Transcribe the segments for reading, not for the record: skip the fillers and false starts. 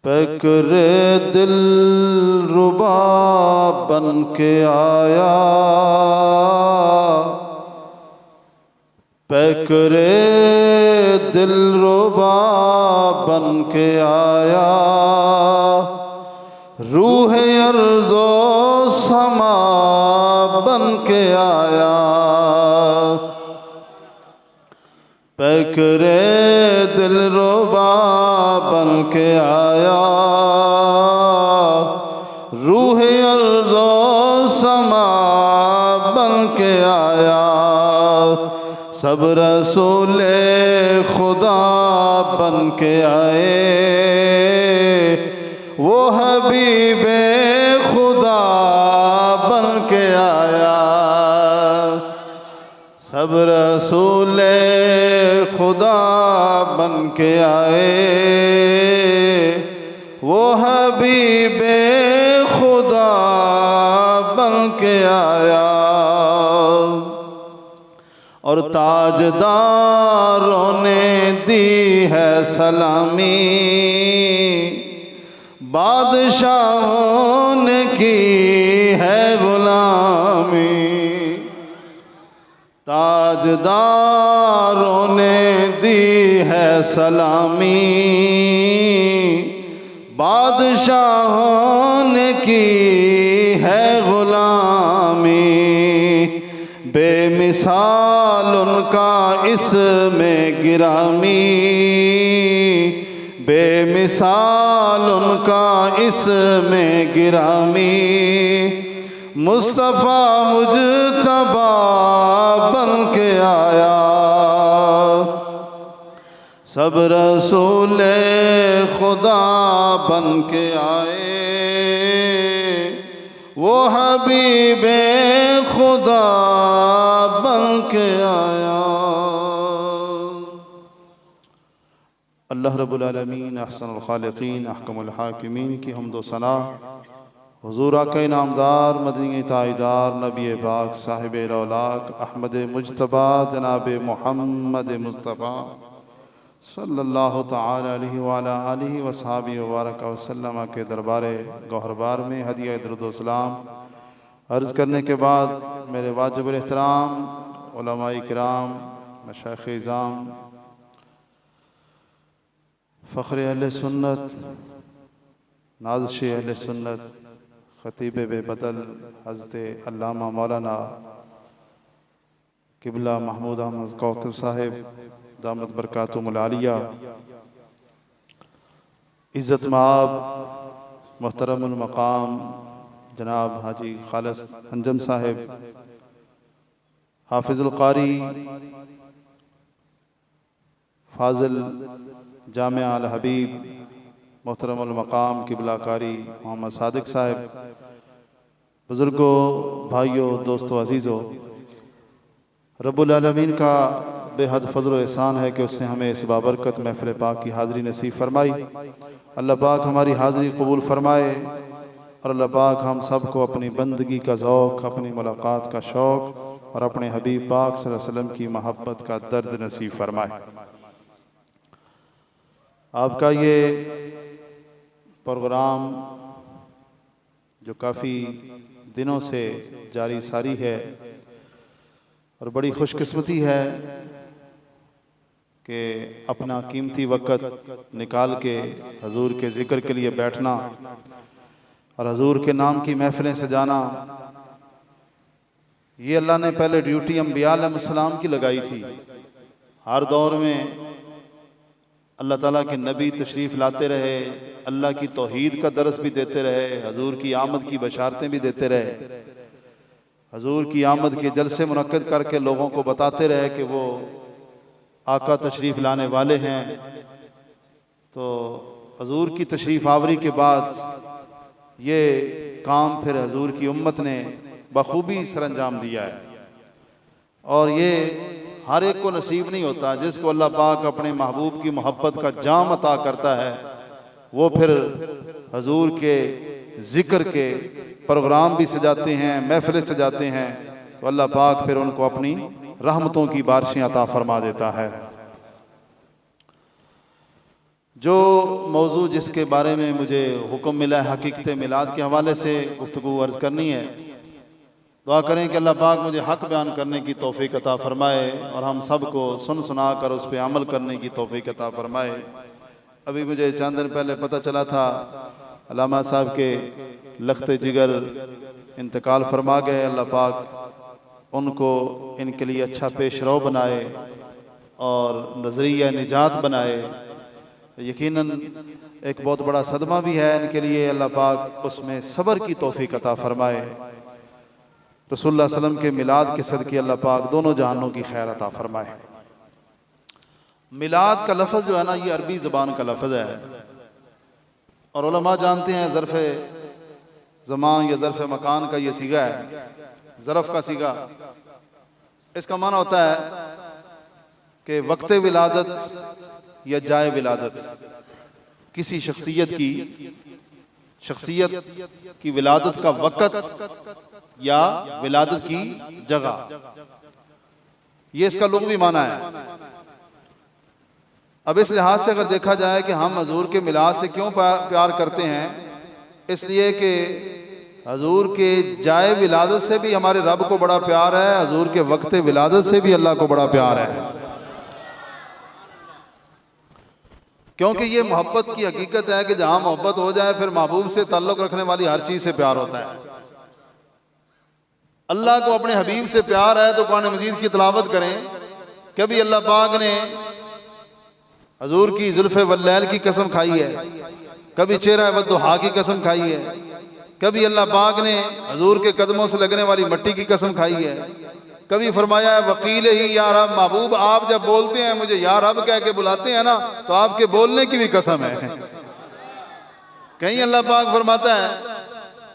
पैकरे दिल रुबा बन के आया, पैकरे दिल रुबा बन के आया, रूह अर्ज़ो समा बन के आया। पैकरे दिल रुबा बन के आया, रूह अर्ज़ो समा बन के आया। सब रसूले खुदा बन के आए, वो हबीबे खुदा बन के आया। सब रसूले खुदा बन के आए, वो हबीबे खुदा बन के आया। और ताजदारों ने दी है सलामी, बादशाहों ने की है गुलामी। ताजदारों ने दी है सलामी, बादशाहों ने की है गुलामी। बेमिसाल उनका इसमें गिरामी, बेमिसाल उनका इसमें गिरामी। मुस्तफ़ा मुजतबा बन के आया, सब रसूले खुदा बन के आए, वो हबीबे खुदा बन के आया। अल्लाह रब्बुल आलमीन अहसनुल खालिकीन अहकमुल हाकिमीन की हम्द व सना हुज़ूर आक़ा नामदार मदनी ताईदार नबी पाक साहिब रौलाक अहमद मुज्तबा जनाब मोहम्मद मुस्तफ़ा सल्लल्लाहु तआला अलैहि व अला आलिहि व सहाबिहि व बारक वसल्लम के दरबारे गौहरबार में हदिया दुरूद व सलाम अर्ज़ करने के बाद मेरे वाजिबुल एहतराम उलमाए किराम, मशाइख़ इज़ाम, फ़ख्र अहले सुन्नत, नाज़िश अहले सुन्नत, ख़तीब बेबदल हज़रत अल्लामा मौलाना क़िबला महमूद अहमद कौकब साहिब दामत बरकातुहुमुल आलिया, इज़्ज़त माब मुहतरमुल मक़ाम जनाब हाजी खालिस अंजम साहिब, हाफिज़ुल क़ारी फ़ाज़िल जामिया अल हबीब मोहतरमुल मक़ाम क़िबला कारी मोहम्मद सादिक साहिब, बुज़ुर्गों, भाइयों, दोस्तों, अज़ीज़ों, रब्बुल आलमीन का बेहद फ़ज़ल व एहसान है कि उसने हमें इस बाबरकत महफ़िल पाक की हाज़िरी नसीब फरमाई। अल्लाह पाक हमारी हाज़िरी कबूल फरमाए और अल्लाह पाक हम सब को अपनी बंदगी का ज़ौक़, अपनी मुलाकात का शौक़ और अपने हबीब पाक सल्लल्लाहु अलैहि वसल्लम की मोहब्बत का दर्द नसीब फरमाए। आपका ये प्रोग्राम जो काफ़ी दिनों से जारी सारी है और बड़ी खुशकिस्मती है कि अपना कीमती वक़्त निकाल के हजूर के ज़िक्र के लिए बैठना और हजूर के नाम की महफ़िलें सजाना, ये अल्लाह ने पहले ड्यूटी अंबिया अलैहिस्सलाम की लगाई थी। हर दौर में अल्लाह ताला के नबी तशरीफ़ लाते रहे, अल्लाह की तौहीद का दरस भी देते रहे, हजूर की आमद की बशारतें भी देते रहे, हजूर की आमद के जलसे मुनक्किद करके लोगों को बताते रहे कि वो आका तशरीफ़ लाने वाले हैं। तो हजूर की तशरीफ़ आवरी के बाद ये काम फिर हजूर की उम्मत ने बखूबी सरअंजाम दिया है और ये हर एक को नसीब नहीं होता। जिसको अल्लाह पाक अपने महबूब की मोहब्बत का जाम अता करता है वो फिर हजूर के ज़िक्र के प्रोग्राम भी सजाते हैं, महफिलें सजाते हैं, तो अल्लाह पाक फिर उनको अपनी रहमतों की बारिशें अता फरमा देता है। जो मौजू जिसके बारे में मुझे हुक्म मिला है हकीकत मिलाद के हवाले से गुफ्तगू अर्ज़ करनी है, दुआ करें कि अल्लाह पाक मुझे हक़ बयान करने की तौफ़ीक़ अता फ़रमाए और हम सब को सुन सुना कर उस पर अमल करने की तौफ़ीक़ अता फ़रमाए। अभी मुझे चंद दिन पहले पता चला था अल्लामा साहब के लख्ते जिगर इंतकाल फरमा गए। अल्लाह पाक उनको इनके लिए अच्छा पेशरो बनाए और नज़रिया निजात बनाए। यकीनन एक बहुत बड़ा सदमा भी है इनके लिए, अल्लाह पाक उसमें सब्र की तौफ़ीक़ अता फ़रमाए। रसूलुल्लाह सल्लल्लाहु अलैहि वसल्लम के मिलाद के सदक़े अल्लाह पाक दोनों जहानों की खैर अता फ़रमाए। मिलाद का लफ्ज़ जो है ना, ये अरबी ज़बान का लफ्ज़ है और उलमा जानते हैं ज़र्फ़ ज़मान या ज़र्फ़ मकान का ये सीगा है, ज़रफ़ का सीगा। इसका माना होता है कि वक्त विलादत या जाए विलादत, किसी शख्सियत की विलादत का वक़्त या विलादत की जगह, ये इसका लुग़वी माना है। अब इस लिहाज से अगर देखा जाए कि हम हजूर के मिलाद से क्यों प्यार करते हैं, इसलिए कि हजूर के जाए विलादत से भी हमारे रब को बड़ा प्यार है, हजूर के वक्त विलादत से भी अल्लाह को बड़ा प्यार है। क्योंकि ये मोहब्बत की हकीकत है कि जहां मोहब्बत हो जाए फिर महबूब से ताल्लुक रखने वाली हर चीज से प्यार होता है। अल्लाह को अपने हबीब से प्यार है तो कुरान मजीद की तिलावत करें। कभी अल्लाह पाक ने हजूर की जुल्फ़े वल्लैल की कसम खाई है, कभी चेहरा वद्दुहा की कसम खाई है, कभी अल्लाह पाक ने हजूर के कदमों से लगने वाली मट्टी की कसम खाई है, कभी फरमाया है वकील ही या रब। महबूब आप जब बोलते हैं मुझे या रब कह के बुलाते हैं ना, तो आपके बोलने की भी कसम है। कहीं अल्लाह पाक फरमाता है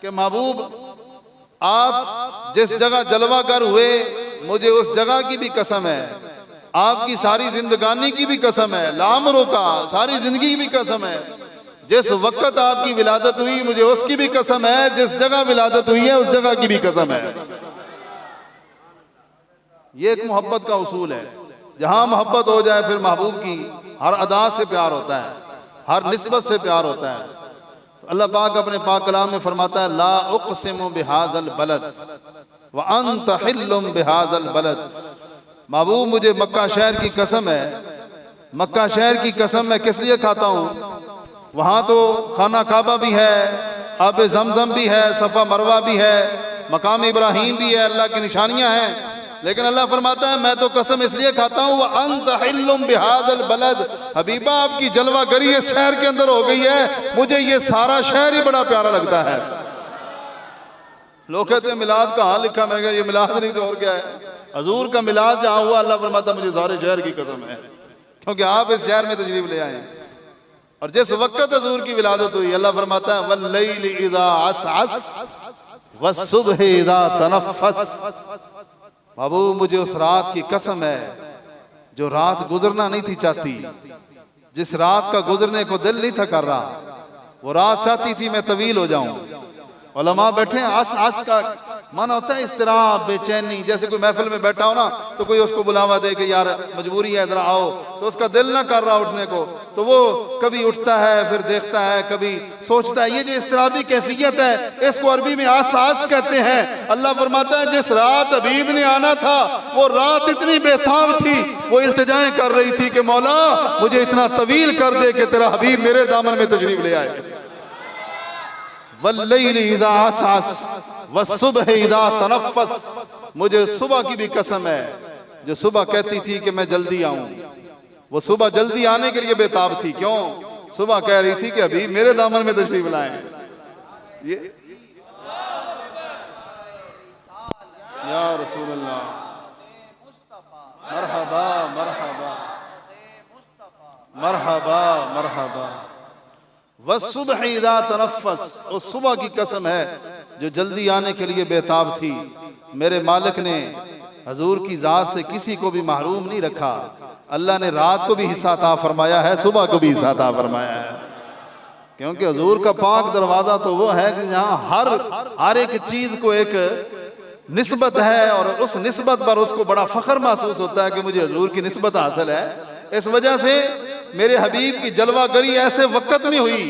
कि महबूब आप जिस जगह जलवागर हुए मुझे उस जगह की भी कसम है, आपकी सारी जिंदगानी की भी कसम है, लामरों का सारी जिंदगी की भी कसम है, जिस वक्त आपकी विलादत हुई मुझे उसकी भी कसम है, जिस जगह विलादत हुई है उस जगह की भी कसम है। ये एक मोहब्बत का उसूल है। जहां मोहब्बत हो जाए फिर महबूब की हर अदा से प्यार होता है, हर निस्बत से प्यार होता है। तो अल्लाह पाक अपने पाक कलाम में फरमाता है ला उक़सिमु बिहाज़ल बलद व अंत हिल्लुम बिहाज़ल बलद। महबूब मुझे मक्का शहर की कसम है, मक्का शहर की कसम मैं किस लिए खाता हूँ, वहां तो खाना काबा भी है, आब जमजम भी है, सफा मरवा भी है, मकाम इब्राहीम भी है, अल्लाह की निशानियां हैं। लेकिन अल्लाह फरमाता है मैं तो कसम इसलिए खाता हूँ अंत हिल्लुम बिहाज़ल बलद, हबीबा आपकी जलवागरी इस शहर के अंदर हो गई है, मुझे ये सारा शहर ही बड़ा प्यारा लगता है। लोग कहते हैं मिलाद कहाँ लिखा, मैं कहा ये मिलाद नहीं तो और क्या है। हजूर का मिलाद जहाँ हुआ अल्लाह फरमाता मुझे सारे शहर की कसम है, क्योंकि आप इस शहर में तशरीफ ले आए। और जिस वक्त हजूर की विलादत हुई अल्लाह फरमाता है वल्लैलि इज़ा असअस वस्सुबहि इज़ा तनफ़्फ़स। बाबू मुझे उस रात की कसम है जो रात गुजरना नहीं थी चाहती, जिस रात का गुजरने को दिल नहीं था कर रहा, वो रात चाहती थी मैं तवील हो जाऊं। उलमा बैठे हैं, आस आस का मन होता है इस्तराब, बेचैनी। जैसे कोई महफिल में बैठा हो ना तो कोई उसको बुलावा दे कि यार मजबूरी है जरा आओ, तो उसका दिल ना कर रहा उठने को, तो वो कभी उठता है फिर देखता है कभी सोचता है। ये जो इस्तराबी कैफियत है इसको अरबी में आसास कहते हैं। अल्लाह फरमाता है जिस रात हबीब ने आना था वो रात इतनी बेताब थी, वो इल्तिजाएं कर रही थी कि मौला मुझे इतना तवील कर दे कि तेरा हबीब मेरे दामन में तशरीफ ले आए। वल्लैलि इज़ा असअस वस्सुबहि इज़ा तनफ़्फ़स। मुझे सुबह की भी कसम है जो सुबह कहती थी कि मैं जल्दी आऊं, वो सुबह जल्दी आने के लिए बेताब थी। क्यों? सुबह कह रही थी कि अभी मेरे दामन में तशरीफ लाएं। ये या रसूल अल्लाह मरहबा मरहबा मरहबा मरहबा। वस्सुबह इज़ा तनफ़्फ़स, उस सुबह की कसम है जो जल्दी आने के लिए बेताब थी। मेरे मालिक ने हजूर की जात से किसी को भी महरूम नहीं रखा। अल्लाह ने रात को भी हिस्सा अता फरमाया है, सुबह को भी हिस्सा अता फरमाया है। क्योंकि हजूर का पाक दरवाजा तो वो है कि जहाँ हर एक चीज को एक निस्बत है और उस निस्बत पर उसको बड़ा फख्र महसूस होता है कि मुझे हजूर की निस्बत हासिल है। इस वजह से मेरे हबीब की जलवागरी ऐसे वक्त में हुई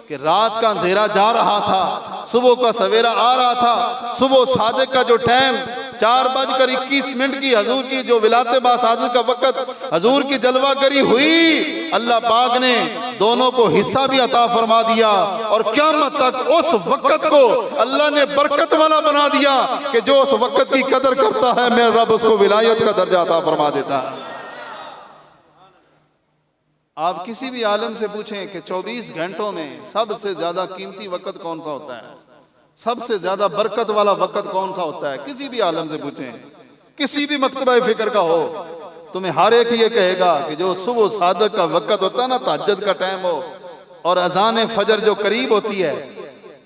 कि रात का अंधेरा जा रहा था, सुबह का सवेरा आ रहा था। सुबह सादिक का जो टाइम 4:21 की हजूर की जो विलाते बासादिक का वक्त हजूर की जलवागरी हुई, अल्लाह पाक ने दोनों को हिस्सा भी अता फरमा दिया और क़यामत तक उस वक्त को अल्लाह ने बरकत वाला बना दिया कि जो उस वक्त की कदर करता है मेरा रब उसको विलायत का दर्जा अता फरमा देता है। आप किसी भी आलम से पूछें कि 24 घंटों में सबसे ज्यादा कीमती वक्त कौन सा होता है, सबसे ज्यादा बरकत वाला वक्त कौन सा होता है, किसी भी आलम से पूछें, किसी भी मकतबा फिक्र का हो, तुम्हें हर एक ये कहेगा कि जो सुबह सादिक का वक्त होता है ना, तहज्जुद का टाइम हो और अजान फजर जो करीब होती है,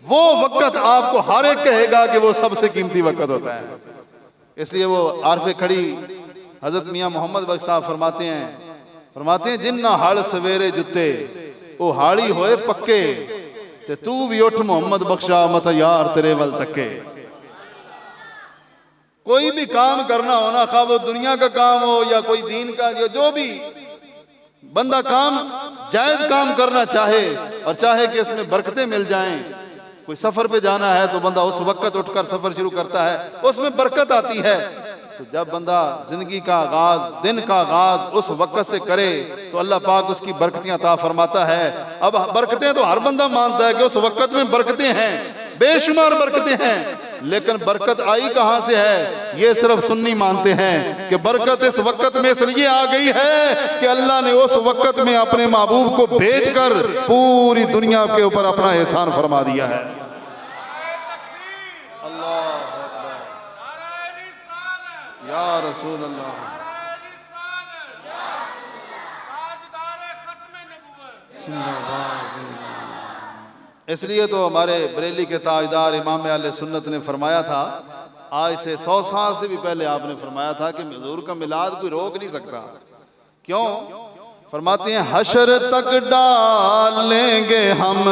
वो वक्त आपको हर एक कहेगा कि वो सबसे कीमती वक्त होता है। इसलिए वो आरफे खड़ी हजरत मियाँ मोहम्मद बख्श साहब फरमाते हैं जिन्ना हड़ सवेरे जुते वो हाड़ी होए पक्के ते तू भी उठ मोहम्मद बख्शा मत यार तेरे वल तके। कोई भी काम करना हो ना, खा वो दुनिया का काम हो या कोई दीन का, जो भी बंदा काम जायज काम करना चाहे और चाहे कि इसमें बरकतें मिल जाएं। कोई सफर पे जाना है तो बंदा उस वक्त उठकर सफर शुरू करता है, उसमें बरकत आती है। तो जब बंदा जिंदगी का आगाज, दिन का आगाज उस वक्त से करे तो अल्लाह पाक उसकी बरकतियां अता फरमाता है। अब बरकतें तो हर बंदा मानता है कि उस वक्त में बरकतें हैं, बेशुमार बरकतें हैं, लेकिन बरकत आई कहां से है ये सिर्फ सुन्नी मानते हैं कि बरकत इस वक्त में इसलिए आ गई है कि अल्लाह ने उस वक्त में अपने महबूब को भेजकर पूरी दुनिया के ऊपर अपना एहसान फरमा दिया है। या रसूल अल्लाह, इसलिए तो हमारे बरेली के ताजदार इमाम अहले सुन्नत ने फरमाया था, आज से 100 साल से भी पहले आपने फरमाया था कि हुजूर का मिलाद कोई रोक नहीं सकता। क्यों? फरमाते हैं हशर तक डालेंगे हम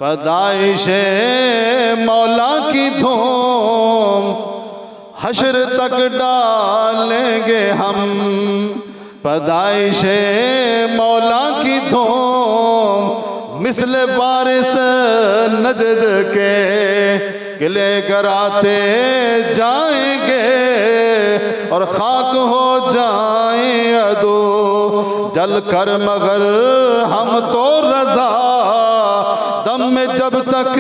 पैदाइशे मौला की धूम, हशर तक डालेंगे हम पैदाइशे मौला की धूम, मिसले वारिस नजद के किले कराते जाएंगे और खाक हो जाएं अदो जल कर मगर हम तो रजा, दम में जब तक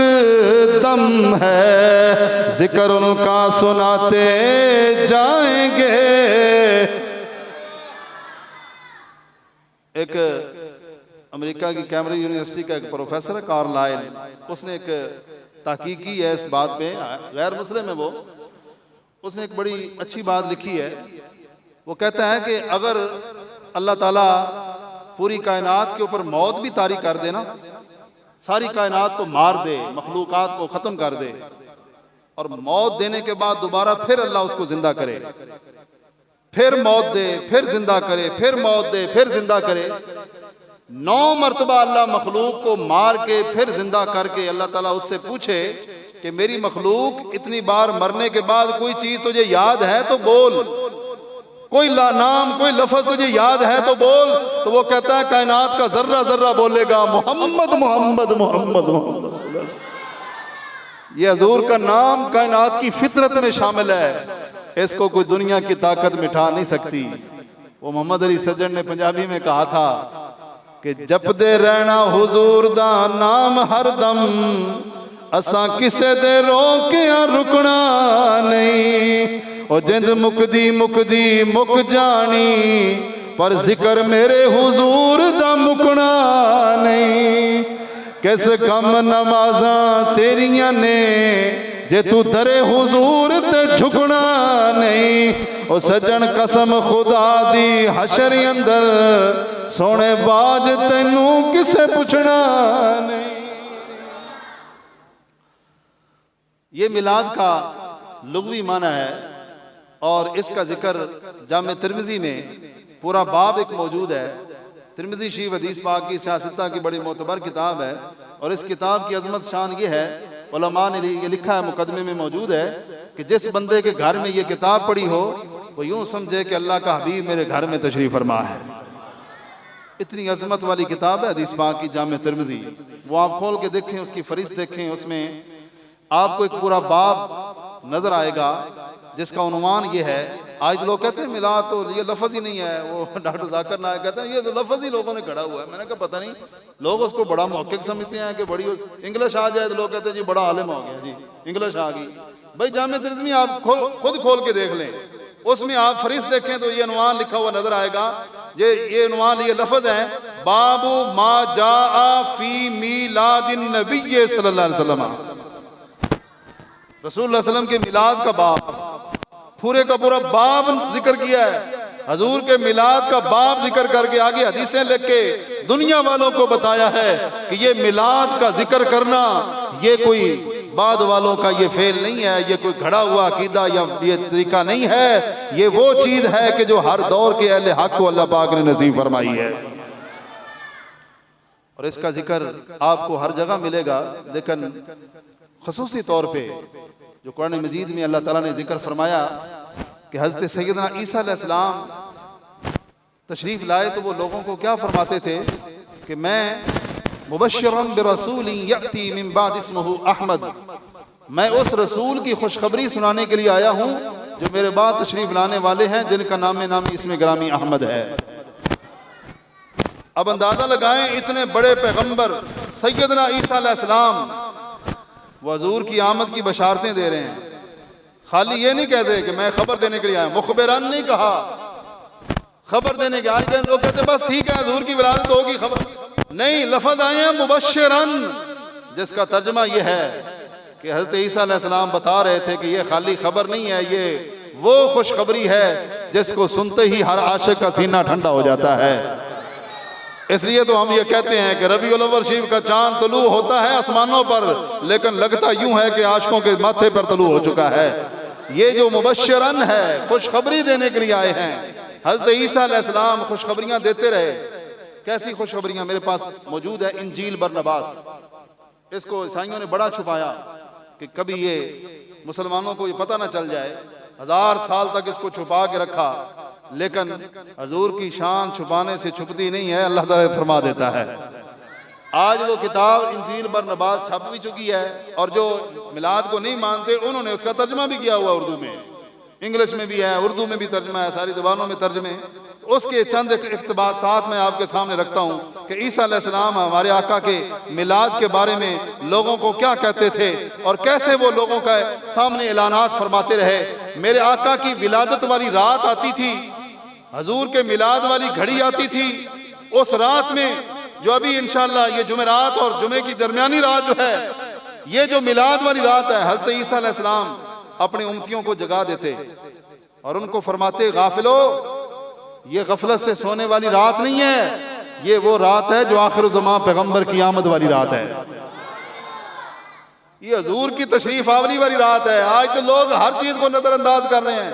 दम है जिक्र उनका सुनाते जाएंगे। एक अमेरिका की कैम्ब्रिज यूनिवर्सिटी का एक प्रोफेसर है कार्लाइल, उसने एक तहकीक की है इस बात पे, गैर मुस्लिम है वो, उसने एक बड़ी अच्छी बात लिखी है। वो कहता है कि अगर अल्लाह ताला पूरी कायनात के ऊपर मौत भी तारी कर दे ना, सारी कायनात को मार दे, मखलूकात को खत्म कर दे और मौत देने के बाद दोबारा फिर अल्लाह उसको जिंदा करे, फिर मौत दे, फिर जिंदा करे, फिर मौत दे, फिर जिंदा करे, 9 मरतबा अल्लाह मखलूक को मार के फिर जिंदा करके अल्लाह ताला उससे पूछे कि मेरी मखलूक इतनी बार मरने के बाद कोई चीज तुझे याद है तो बोल, कोई नाम कोई लफ्ज तुझे याद है तो बोल। तो वो कहता है कायनात का जर्रा जर्रा बोलेगा मोहम्मद मोहम्मद मोहम्मद मोहम्मद। ये हजूर का नाम कायनात की फितरत में शामिल है, इसको कोई दुनिया की ताकत मिटा नहीं सकती। वो मोहम्मद अली सज्जन ने पंजाबी में कहा था कि जपदे रहना हुजूर दा नाम हरदम, असा किसे दे रोकिया रुकना नहीं, और जिंद मुकदी मुकदी मुक जानी पर जिक्र मेरे हुजूर दा मुकना नहीं। किस कम नमाजा तेरिया ने जे तू दरे हुजूर ते झुकना नहीं, ओ सज्जन कसम खुदा दी हशर अंदर सोने बाज तेनू किसे पूछना नहीं। ये मिलाद का लुग़वी माना है और इसका जिक्र जामे तिरमिज़ी में पूरा बाब एक मौजूद है। तिरमिज़ी शरीफ हदीस पाक की सियासता की बड़ी मोतबर किताब है और इस किताब की अजमत शान ये है, उलमा ने ये लिखा है, मुकदमे में मौजूद है कि जिस बंदे के घर में ये किताब पड़ी हो वो यूं समझे कि अल्लाह का हबीब मेरे घर में तशरीफ फरमा है। इतनी अजमत वाली किताब है हदीस पाक की जामे तिरमिज़ी, वो आप खोल के देखें, उसकी फहरिस्त देखें, उसमें आपको एक पूरा बाब नजर आएगा जिसका उन्वान ये है। आज लोग कहते हैं मिलाद तो ये लफ्ज़ ही नहीं है, वो डॉक्टर जाकिर नायक कहते हैं ये तो लफ्ज़ ही लोगों ने खड़ा हुआ है। मैंने कहा पता नहीं, लोग उसको बड़ा मौक़िक़ समझते हैं कि बड़ी इंग्लिश आ जाए तो लोग कहते हैं जी बड़ा आलिम हो गया जी, इंग्लिश आ गई। भाई जामे तिरमिज़ी आप खुद खोल के देख लें, उसमें आप फहरिस्त देखें तो ये उन्वान लिखा हुआ नजर आएगा। ये उन्वान, ये लफ्ज़ है बाबू मा जाआ फी मीलादिन नबी सल्लल्लाहु अलैहि वसल्लम, रसूलुल्लाह सल्लल्लाहु अलैहि वसल्लम के मिलाद का बाब, पूरे का पूरा बाब जिक्र किया है। हजूर के मिलाद का बाब जिक्र करके आगे हदीसें लिख के दुनिया वालों को बताया है कि ये मिलाद का जिक्र करना ये कोई बाद वालों का ये फेल नहीं है, ये कोई घड़ा हुआ अकीदा या ये तरीका नहीं है, ये वो चीज है कि जो हर दौर के अहले हक को अल्लाह पाक ने नसीब फरमाई है। और इसका जिक्र आपको हर जगह मिलेगा, लेकिन खसूसी तौर पे जो कुरान मजीद में अल्लाह ताला ने जिक्र फरमाया कि हज़रत सैयदना ईसा अलैहिस्सलाम तशरीफ़ लाए तो वो लोगों को क्या फरमाते थे कि मैं मुबश्शिरन बिरसूलिन यअती मिन बाद इस्मुहु अहमद, मैं उस रसूल की खुशखबरी सुनाने के लिए आया हूँ जो मेरे बाद तशरीफ़ लाने वाले हैं जिनका नामी इसमें ग्रामी अहमद है। अब अंदाज़ा लगाएं, इतने बड़े पैगम्बर सैयदना ईसा अलैहिस्सलाम वो हजूर की आमद की बशारतें दे रहे हैं। खाली ये नहीं कहते कि मैं खबर देने के लिए आया, मुखबिरन नहीं कहा, खबर देने के। आज लोग कहते बस ठीक है हजूर की विलादत होगी, खबर नहीं, लफ्ज आए हैं मुबश्शिरन, जिसका तर्जमा ये है कि हजरत ईसा अलैहिस्सलाम बता रहे थे कि ये खाली खबर नहीं है, ये वो खुशखबरी है जिसको सुनते ही हर आशिक का सीना ठंडा हो जाता है। इसलिए तो हम ये कहते हैं कि रबीउल अव्वल शरीफ का चांद तलू होता है आसमानों पर, लेकिन लगता यूं है कि आशिकों के माथे पर तलू हो चुका है। ये जो मुबश्शिरन है, खुशखबरी देने के लिए आए हैं। हजरत ईसा अलैहिस्सलाम खुशखबरियां देते रहे। कैसी खुशखबरियां? मेरे पास मौजूद है इंजील बरनबास। इसको ईसाइयों ने बड़ा छुपाया कि कभी ये मुसलमानों को ये पता ना चल जाए, 1000 साल तक इसको छुपा के रखा, लेकिन हजूर की शान छुपाने से छुपती नहीं है, अल्लाह ताला फरमा देता है। आज वो किताब इंजील बरनबास छप भी चुकी है, और जो मिलाद को नहीं मानते उन्होंने उसका तर्जमा भी किया हुआ, उर्दू में, इंग्लिश में भी है, उर्दू में भी तर्जमा है, सारी ज़बानों में तर्जमे। उसके चंद इक़्तिबासात मैं आपके सामने रखता हूँ कि ईसा अलैहिस्सलाम हमारे आका के मिलाद के बारे में लोगों को क्या कहते थे और कैसे वो लोगों का सामने ऐलानात फरमाते रहे। मेरे आका की विलादत वाली रात आती थी, हजूर के मिलाद वाली घड़ी आती थी। उस रात में जो अभी इंशाअल्लाह ये जुमेरात और जुमे की दरमियानी रात जो है, ये जो मिलाद वाली रात है, हज़रत ईसा अलैहिस्सलाम अपनी उम्मतियों को जगा देते और उनको फरमाते, गाफिलो, ये गफलत से सोने वाली रात नहीं है, ये वो रात है जो आखिर ज़मां पैगंबर की आमद वाली रात है, ये हजूर की तशरीफ आवरी वाली रात है। आज तो लोग हर चीज को नजरअंदाज कर रहे हैं,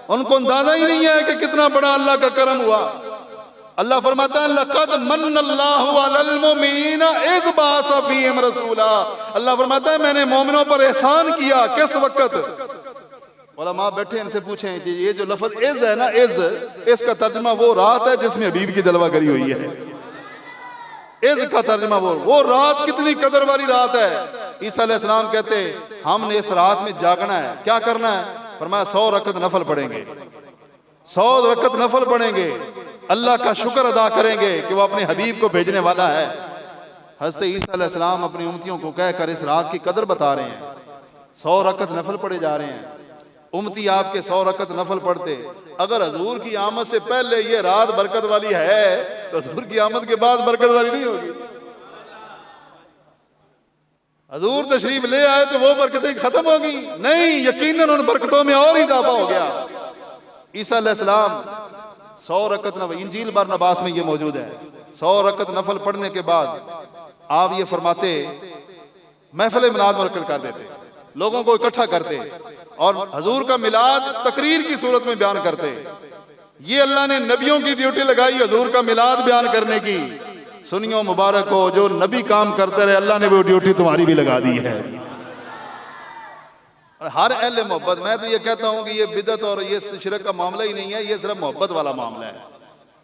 उनको अंदाजा ही नहीं है कि कितना बड़ा अल्लाह का करम हुआ। अल्लाह फरमाता है, लक़द मन्नल्लाहु अलल मुमिनीना इज़ बअसा फ़ीहिम रसूला। अल्लाह फरमाता है, मैंने मोमिनों पर एहसान किया। किस वक्त? उलमा बैठे, इनसे पूछें कि ये जो लफ्ज इज़ है ना, इज़, इसका तर्जुमा वो रात है जिसमें हबीब की जलवागरी हुई है। इज़ का तर्जुमा वो रात कितनी कदर वाली रात है। ईसा अलैहिस्सलाम कहते, हमने इस रात में जागना है। क्या करना है? फरमाया 100 रकत नफल पढ़ेंगे, 100 रकत नफल पढ़ेंगे, अल्लाह का शुक्र अदा करेंगे कि वो अपने हबीब को भेजने वाला है। हज़रत ईसा अलैहिस्सलाम अपनी उम्मतियों को कहकर इस रात की कदर बता रहे हैं। 100 रकत नफल पढ़े जा रहे हैं। उम्मती आपके 100 रकत नफल पढ़ते, अगर हजूर की आमद से पहले ये रात बरकत वाली है तो हजूर की आमद के बाद बरकत वाली नहीं होगी। हजूर तशरीफ ले आए तो वो बरकतें खत्म हो गई? नहीं, यकीनन उन बरकतों में और इजाफा हो गया। ईसा अलैहिस्सलाम 100 रकत नफल, इंजील बरनबास में ये मौजूद है। 100 रकत नफल पढ़ने के बाद आप ये फरमाते, महफिल मिलाद मुनक्किद कर देते, लोगों को इकट्ठा करते और हजूर का मिलाद तकरीर की सूरत में बयान करते। ये अल्लाह ने नबियों की ड्यूटी लगाई हजूर का मिलाद बयान करने की। सुनियो मुबारक हो, जो नबी काम करते रहे, अल्लाह ने वो ड्यूटी तुम्हारी भी लगा दी है। और हर अहले मोहब्बत, मैं तो ये कहता हूं कि ये बिदत और ये शिरक का मामला ही नहीं है, ये सिर्फ मोहब्बत वाला मामला है।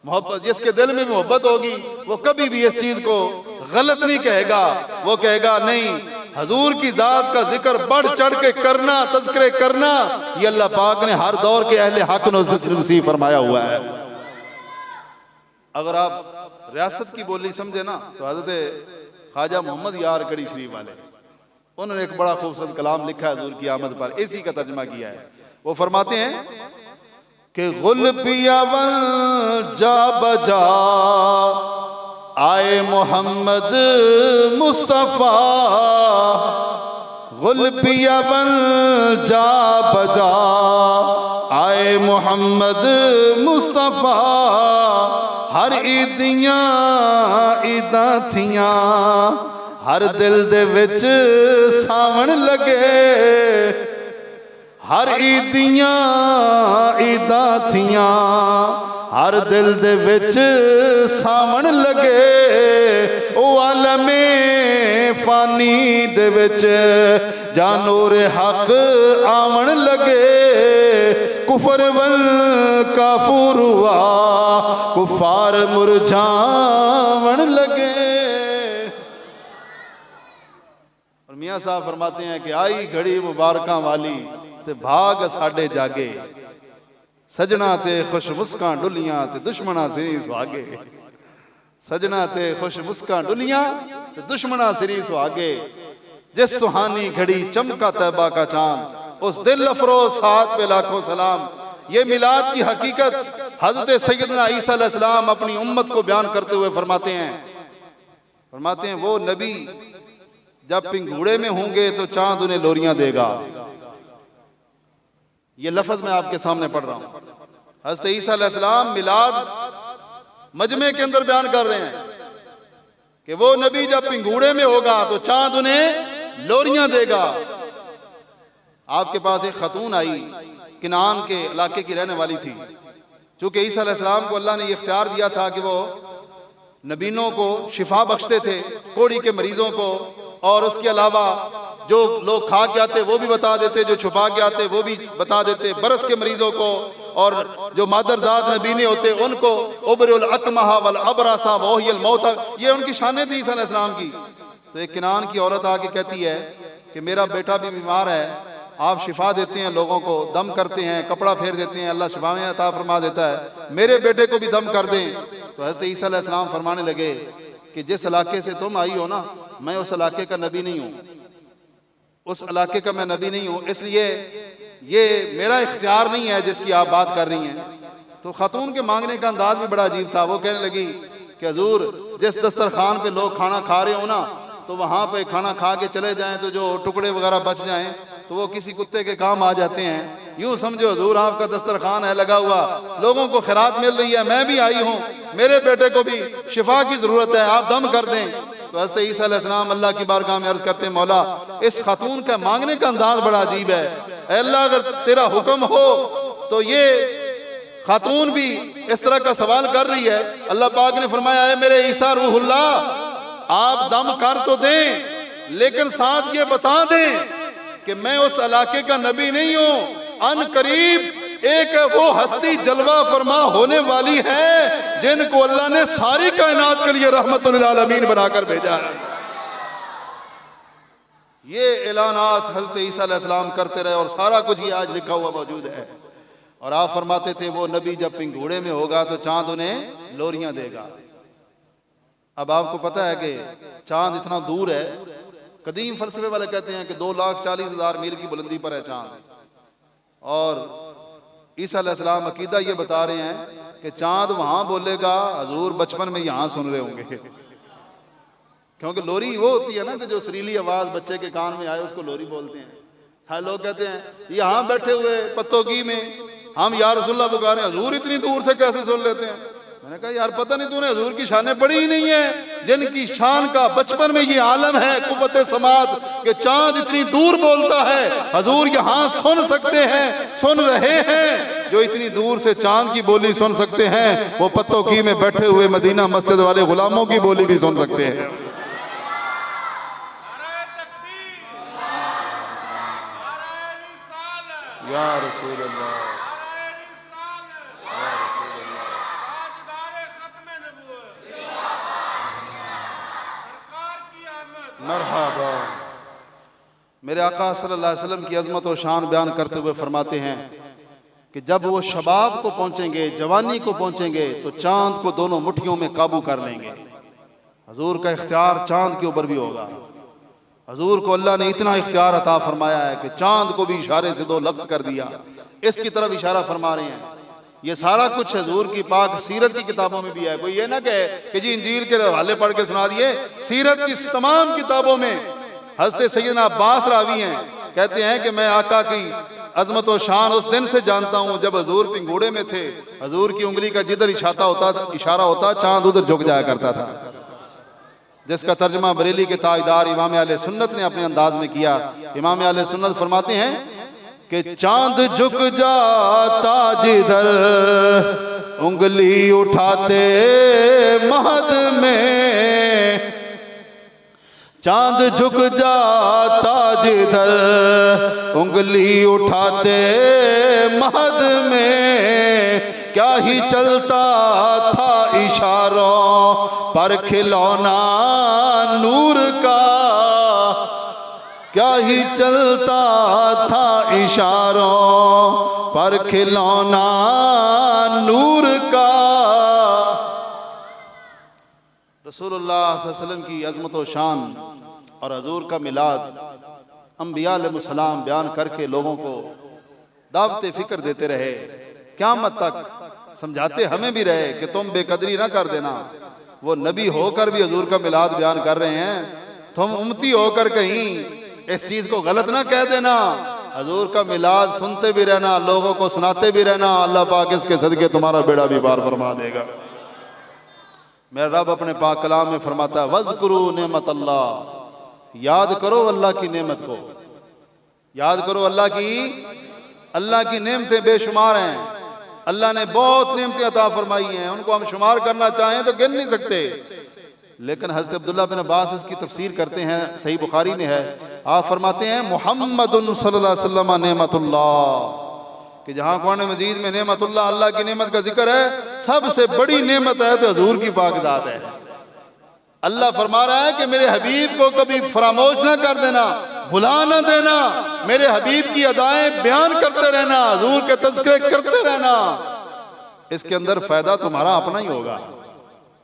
मोहब्बत, जिसके दिल में मोहब्बत होगी वो कभी भी इस चीज को गलत नहीं कहेगा। वो कहेगा नहीं, हजूर की जात का जिक्र बढ़ चढ़ के करना, तज़किरे करना, ये अल्लाह पाक ने हर दौर के अहले हक नसीब फरमाया हुआ है। अगर आप रियासत की बोली समझे ना तो हजरत ख्वाजा मोहम्मद यार कड़ी शरीफ वाले, उन्होंने एक बड़ा खूबसूरत कलाम लिखा है हजूर की आमद पर, इसी का तर्जमा किया है। वो फरमाते हैं कि गुल पियावन जा बजा आए मोहम्मद मुस्तफ़ा, गुल पियावन जा बजा आए मोहम्मद मुस्तफ़ा, हर ईदियां ईदा थियां, हर दिल दे विच सावण लगे, हर ईदियां ईदा थियां, हर दिल दे विच सावण लगे, ओ आलमे फानी दे विच जानूर हक आवन लगे, कुफर वल काफूर हुआ कुफार मुरझावन लगे। और मियाँ साहब फरमाते हैं कि आई घड़ी मुबारकां वाली ते भाग साडे जागे, सजना ते खुश मुस्कां डुलियां ते दुश्मना सिरी सुहागे, सजना ते खुश मुस्कां डुलियां ते दुश्मना सिरी सुहागे, जिस सुहानी घड़ी चमका तैबा का चांद, उस दिल अफरोज साथ पे लाखों सलाम। ये मिलाद की हकीकत हजरत सैयदना ईसा अलैहिस्सलाम अपनी उम्मत को बयान करते हुए फरमाते हैं वो नबी जब पिंगूड़े में होंगे तो चांद उन्हें लोरियां देगा। ये लफ्ज मैं आपके सामने पढ़ रहा हूं। हज़रत ईसा अलैहिस्सलाम मिलाद मजमे के अंदर बयान कर रहे हैं कि वो नबी जब पिंगूड़े में होगा तो चांद उन्हें लोरियां देगा। आपके पास एक खतून आई, किनान के इलाके की रहने वाली थी। चूंकि ईसा अलैहिस्सलाम को अल्लाह ने ये इख्तियार दिया था कि वो नबीनों को शिफा बख्शते थे, कोढ़ी के मरीजों को, और उसके अलावा जो लोग खा के आते वो भी बता देते, जो छुपा के आते वो भी बता देते, बरस के मरीजों को और जो मादरजात नबीने होते उनको, उबरुल अकमहा वल अबरसा वहियल मौत, ये उनकी शानें थी ईसा अलैहिस्सलाम की। तो एक किनान की औरत आके कहती है कि मेरा बेटा भी बीमार है, आप शिफा देते हैं, लोगों को दम करते हैं, कपड़ा फेर देते हैं, अल्लाह शिफाएं अता फरमा देता है, मेरे बेटे को भी दम कर दें। तो हज़रत ईसा अलैहिस्सलाम फरमाने लगे कि जिस इलाके से तुम आई हो ना, मैं उस इलाके का नबी नहीं हूँ, उस इलाके का मैं नबी नहीं हूँ, इसलिए ये मेरा इख्तियार नहीं है जिसकी आप बात कर रही हैं। तो खातून के मांगने का अंदाज भी बड़ा अजीब था। वो कहने लगी कि हजूर जिस दस्तरखान पे लोग खाना खा रहे हो ना, तो वहाँ पे खाना खा के चले जाएं तो जो टुकड़े वगैरह बच जाएं तो वो किसी कुत्ते के काम आ जाते हैं। यूं समझो हजूर आपका दस्तरखान है लगा हुआ, लोगों को खैरात मिल रही है, मैं भी आई हूँ, मेरे बेटे को भी शिफा की जरूरत है, आप दम कर दें। तो हज़रत ईसा अलैहिस्सलाम अल्लाह की बारगाह में अर्ज करते हैं, मौला इस खातून का मांगने का अंदाज बड़ा अजीब है, अल्लाह अगर तेरा हुक्म हो तो ये खातून भी इस तरह का सवाल कर रही है। अल्लाह पाक ने फरमाया है मेरे ईसा रूहुल्लाह, आप दम कर तो दें लेकिन साथ ये बता दें कि मैं उस इलाके का नबी नहीं हूं, अन करीब एक वो हस्ती जलवा फरमा होने वाली है जिनको अल्लाह ने सारी कायनात के लिए रहमतुल लिल आलमीन बनाकर भेजा है। ये ऐलानात हज़रत ईसा अलैहिस्सलाम करते रहे और सारा कुछ ये आज लिखा हुआ मौजूद है। और आप फरमाते थे वो नबी जब पिंगूड़े में होगा तो चांद उन्हें लोरियां देगा। अब आपको पता है कि चांद इतना दूर है, कदीम फलसफे वाले कहते हैं कि 2,40,000 मील की बुलंदी पर है चांद, और ईसा अलैहिस्सलाम अकीदा ये बता रहे हैं कि चांद वहां बोलेगा, हजूर बचपन में यहां सुन रहे होंगे। क्योंकि लोरी वो होती है ना कि जो सुरीली आवाज बच्चे के कान में आए उसको लोरी बोलते हैं। हर लोग कहते हैं यहाँ बैठे हुए पत्तोगी में हम या रसूलुल्लाह पुकारे, हजूर इतनी दूर से कैसे सुन लेते हैं। मैंने कहा यार पता नहीं तूने हजूर की शानें पढ़ी ही नहीं है, जिनकी शान का बचपन में ये आलम है कुव्वत समात कि चांद इतनी दूर बोलता है, हजूर यहाँ सुन सकते हैं, सुन रहे हैं। जो इतनी दूर से चांद की बोली सुन सकते हैं वो पत्तोगी में बैठे हुए मदीना मस्जिद वाले गुलामों की बोली भी सुन सकते हैं। या रसूल अल्लाह, मरहबा। मेरे आका सल्लल्लाहु अलैहि वसल्लम की अजमत और शान बयान करते हुए फरमाते हैं कि जब वो शबाब को पहुंचेंगे, जवानी को पहुंचेंगे, तो चांद को दोनों मुट्ठियों में काबू कर लेंगे। हजूर का इख्तियार चांद के ऊपर भी होगा। हजूर को अल्लाह ने इतना इख्तियार अता फरमाया है कि चांद को भी इशारे से दो लफ्ज़ कर दिया, इसकी तरफ इशारा फरमा रहे हैं। ये सारा कुछ हजूर की पाक सीरत की किताबों में भी है। कोई ये ना कहे कि जी इंजील के हवाले पढ़ के सुना दिए, सीरत की तमाम किताबों में हज़रत सैयदना अब्बास रावी हैं, कहते हैं कि मैं आका की अजमत और शान उस दिन से जानता हूँ जब हजूर पिंगूड़े में थे। हजूर की उंगली का जिधर इशारा होता चांद उधर झुक जाया करता था, जिसका तर्जमा बरेली के ताजदार इमाम अहले सुन्नत ने अपने अंदाज में किया। इमाम अहले सुन्नत फरमाते हैं कि चांद झुक जाता जिधर उंगली उठाते महद में, चांद झुक जाता जिधर उंगली उठाते महद में, क्या ही चलता था इशारों पर खिलौना नूर का, क्या ही चलता था इशारों पर खिलौना नूर का। रसूलुल्लाह सल्लल्लाहु अलैहि वसल्लम की अज़मत व शान और हजूर का मिलाद अंबिया अलैहिस्सलाम बयान करके लोगों को दावते फिक्र देते रहे, क़यामत तक समझाते हमें भी रहे कि तुम बेकदरी ना कर देना। वो नबी होकर भी हजूर का मिलाद बयान कर रहे हैं, तुम उम्मती होकर कहीं इस चीज को गलत ना कह देना। हजूर का मिलाद सुनते भी रहना, लोगों को सुनाते भी रहना, अल्लाह पाक इसके सदके तुम्हारा बेड़ा भी पार फरमा देगा। मेरा रब अपने पाक कलाम में फरमाता है वज़कुरू नेमत अल्लाह, याद करो अल्लाह की नेमत को, याद करो अल्लाह की नेमतें बेशुमार हैं। अल्लाह ने बहुत नेमतें अता फरमाई हैं, उनको हम शुमार करना चाहें तो गिन नहीं सकते। लेकिन हज़रत अब्दुल्लाह बिन अब्बास इसकी तफसीर करते हैं, सही बुखारी में है, आप फरमाते हैं मुहम्मदुन सल्लल्लाहु अलैहि वसल्लम नेमतुल्लाह, कि जहां कुरान मजीद में नेमतुल्लाह अल्लाह की नेमत का जिक्र है, सबसे बड़ी नेमत है तो हजूर की पाक ज़ात है। अल्लाह फरमा रहा है कि मेरे हबीब को कभी फरामोश ना कर देना, भुला ना देना, मेरे हबीब की अदाएं बयान करते रहना, हजूर के तज़किरे करते रहना। इसके अंदर फायदा तुम्हारा अपना ही होगा,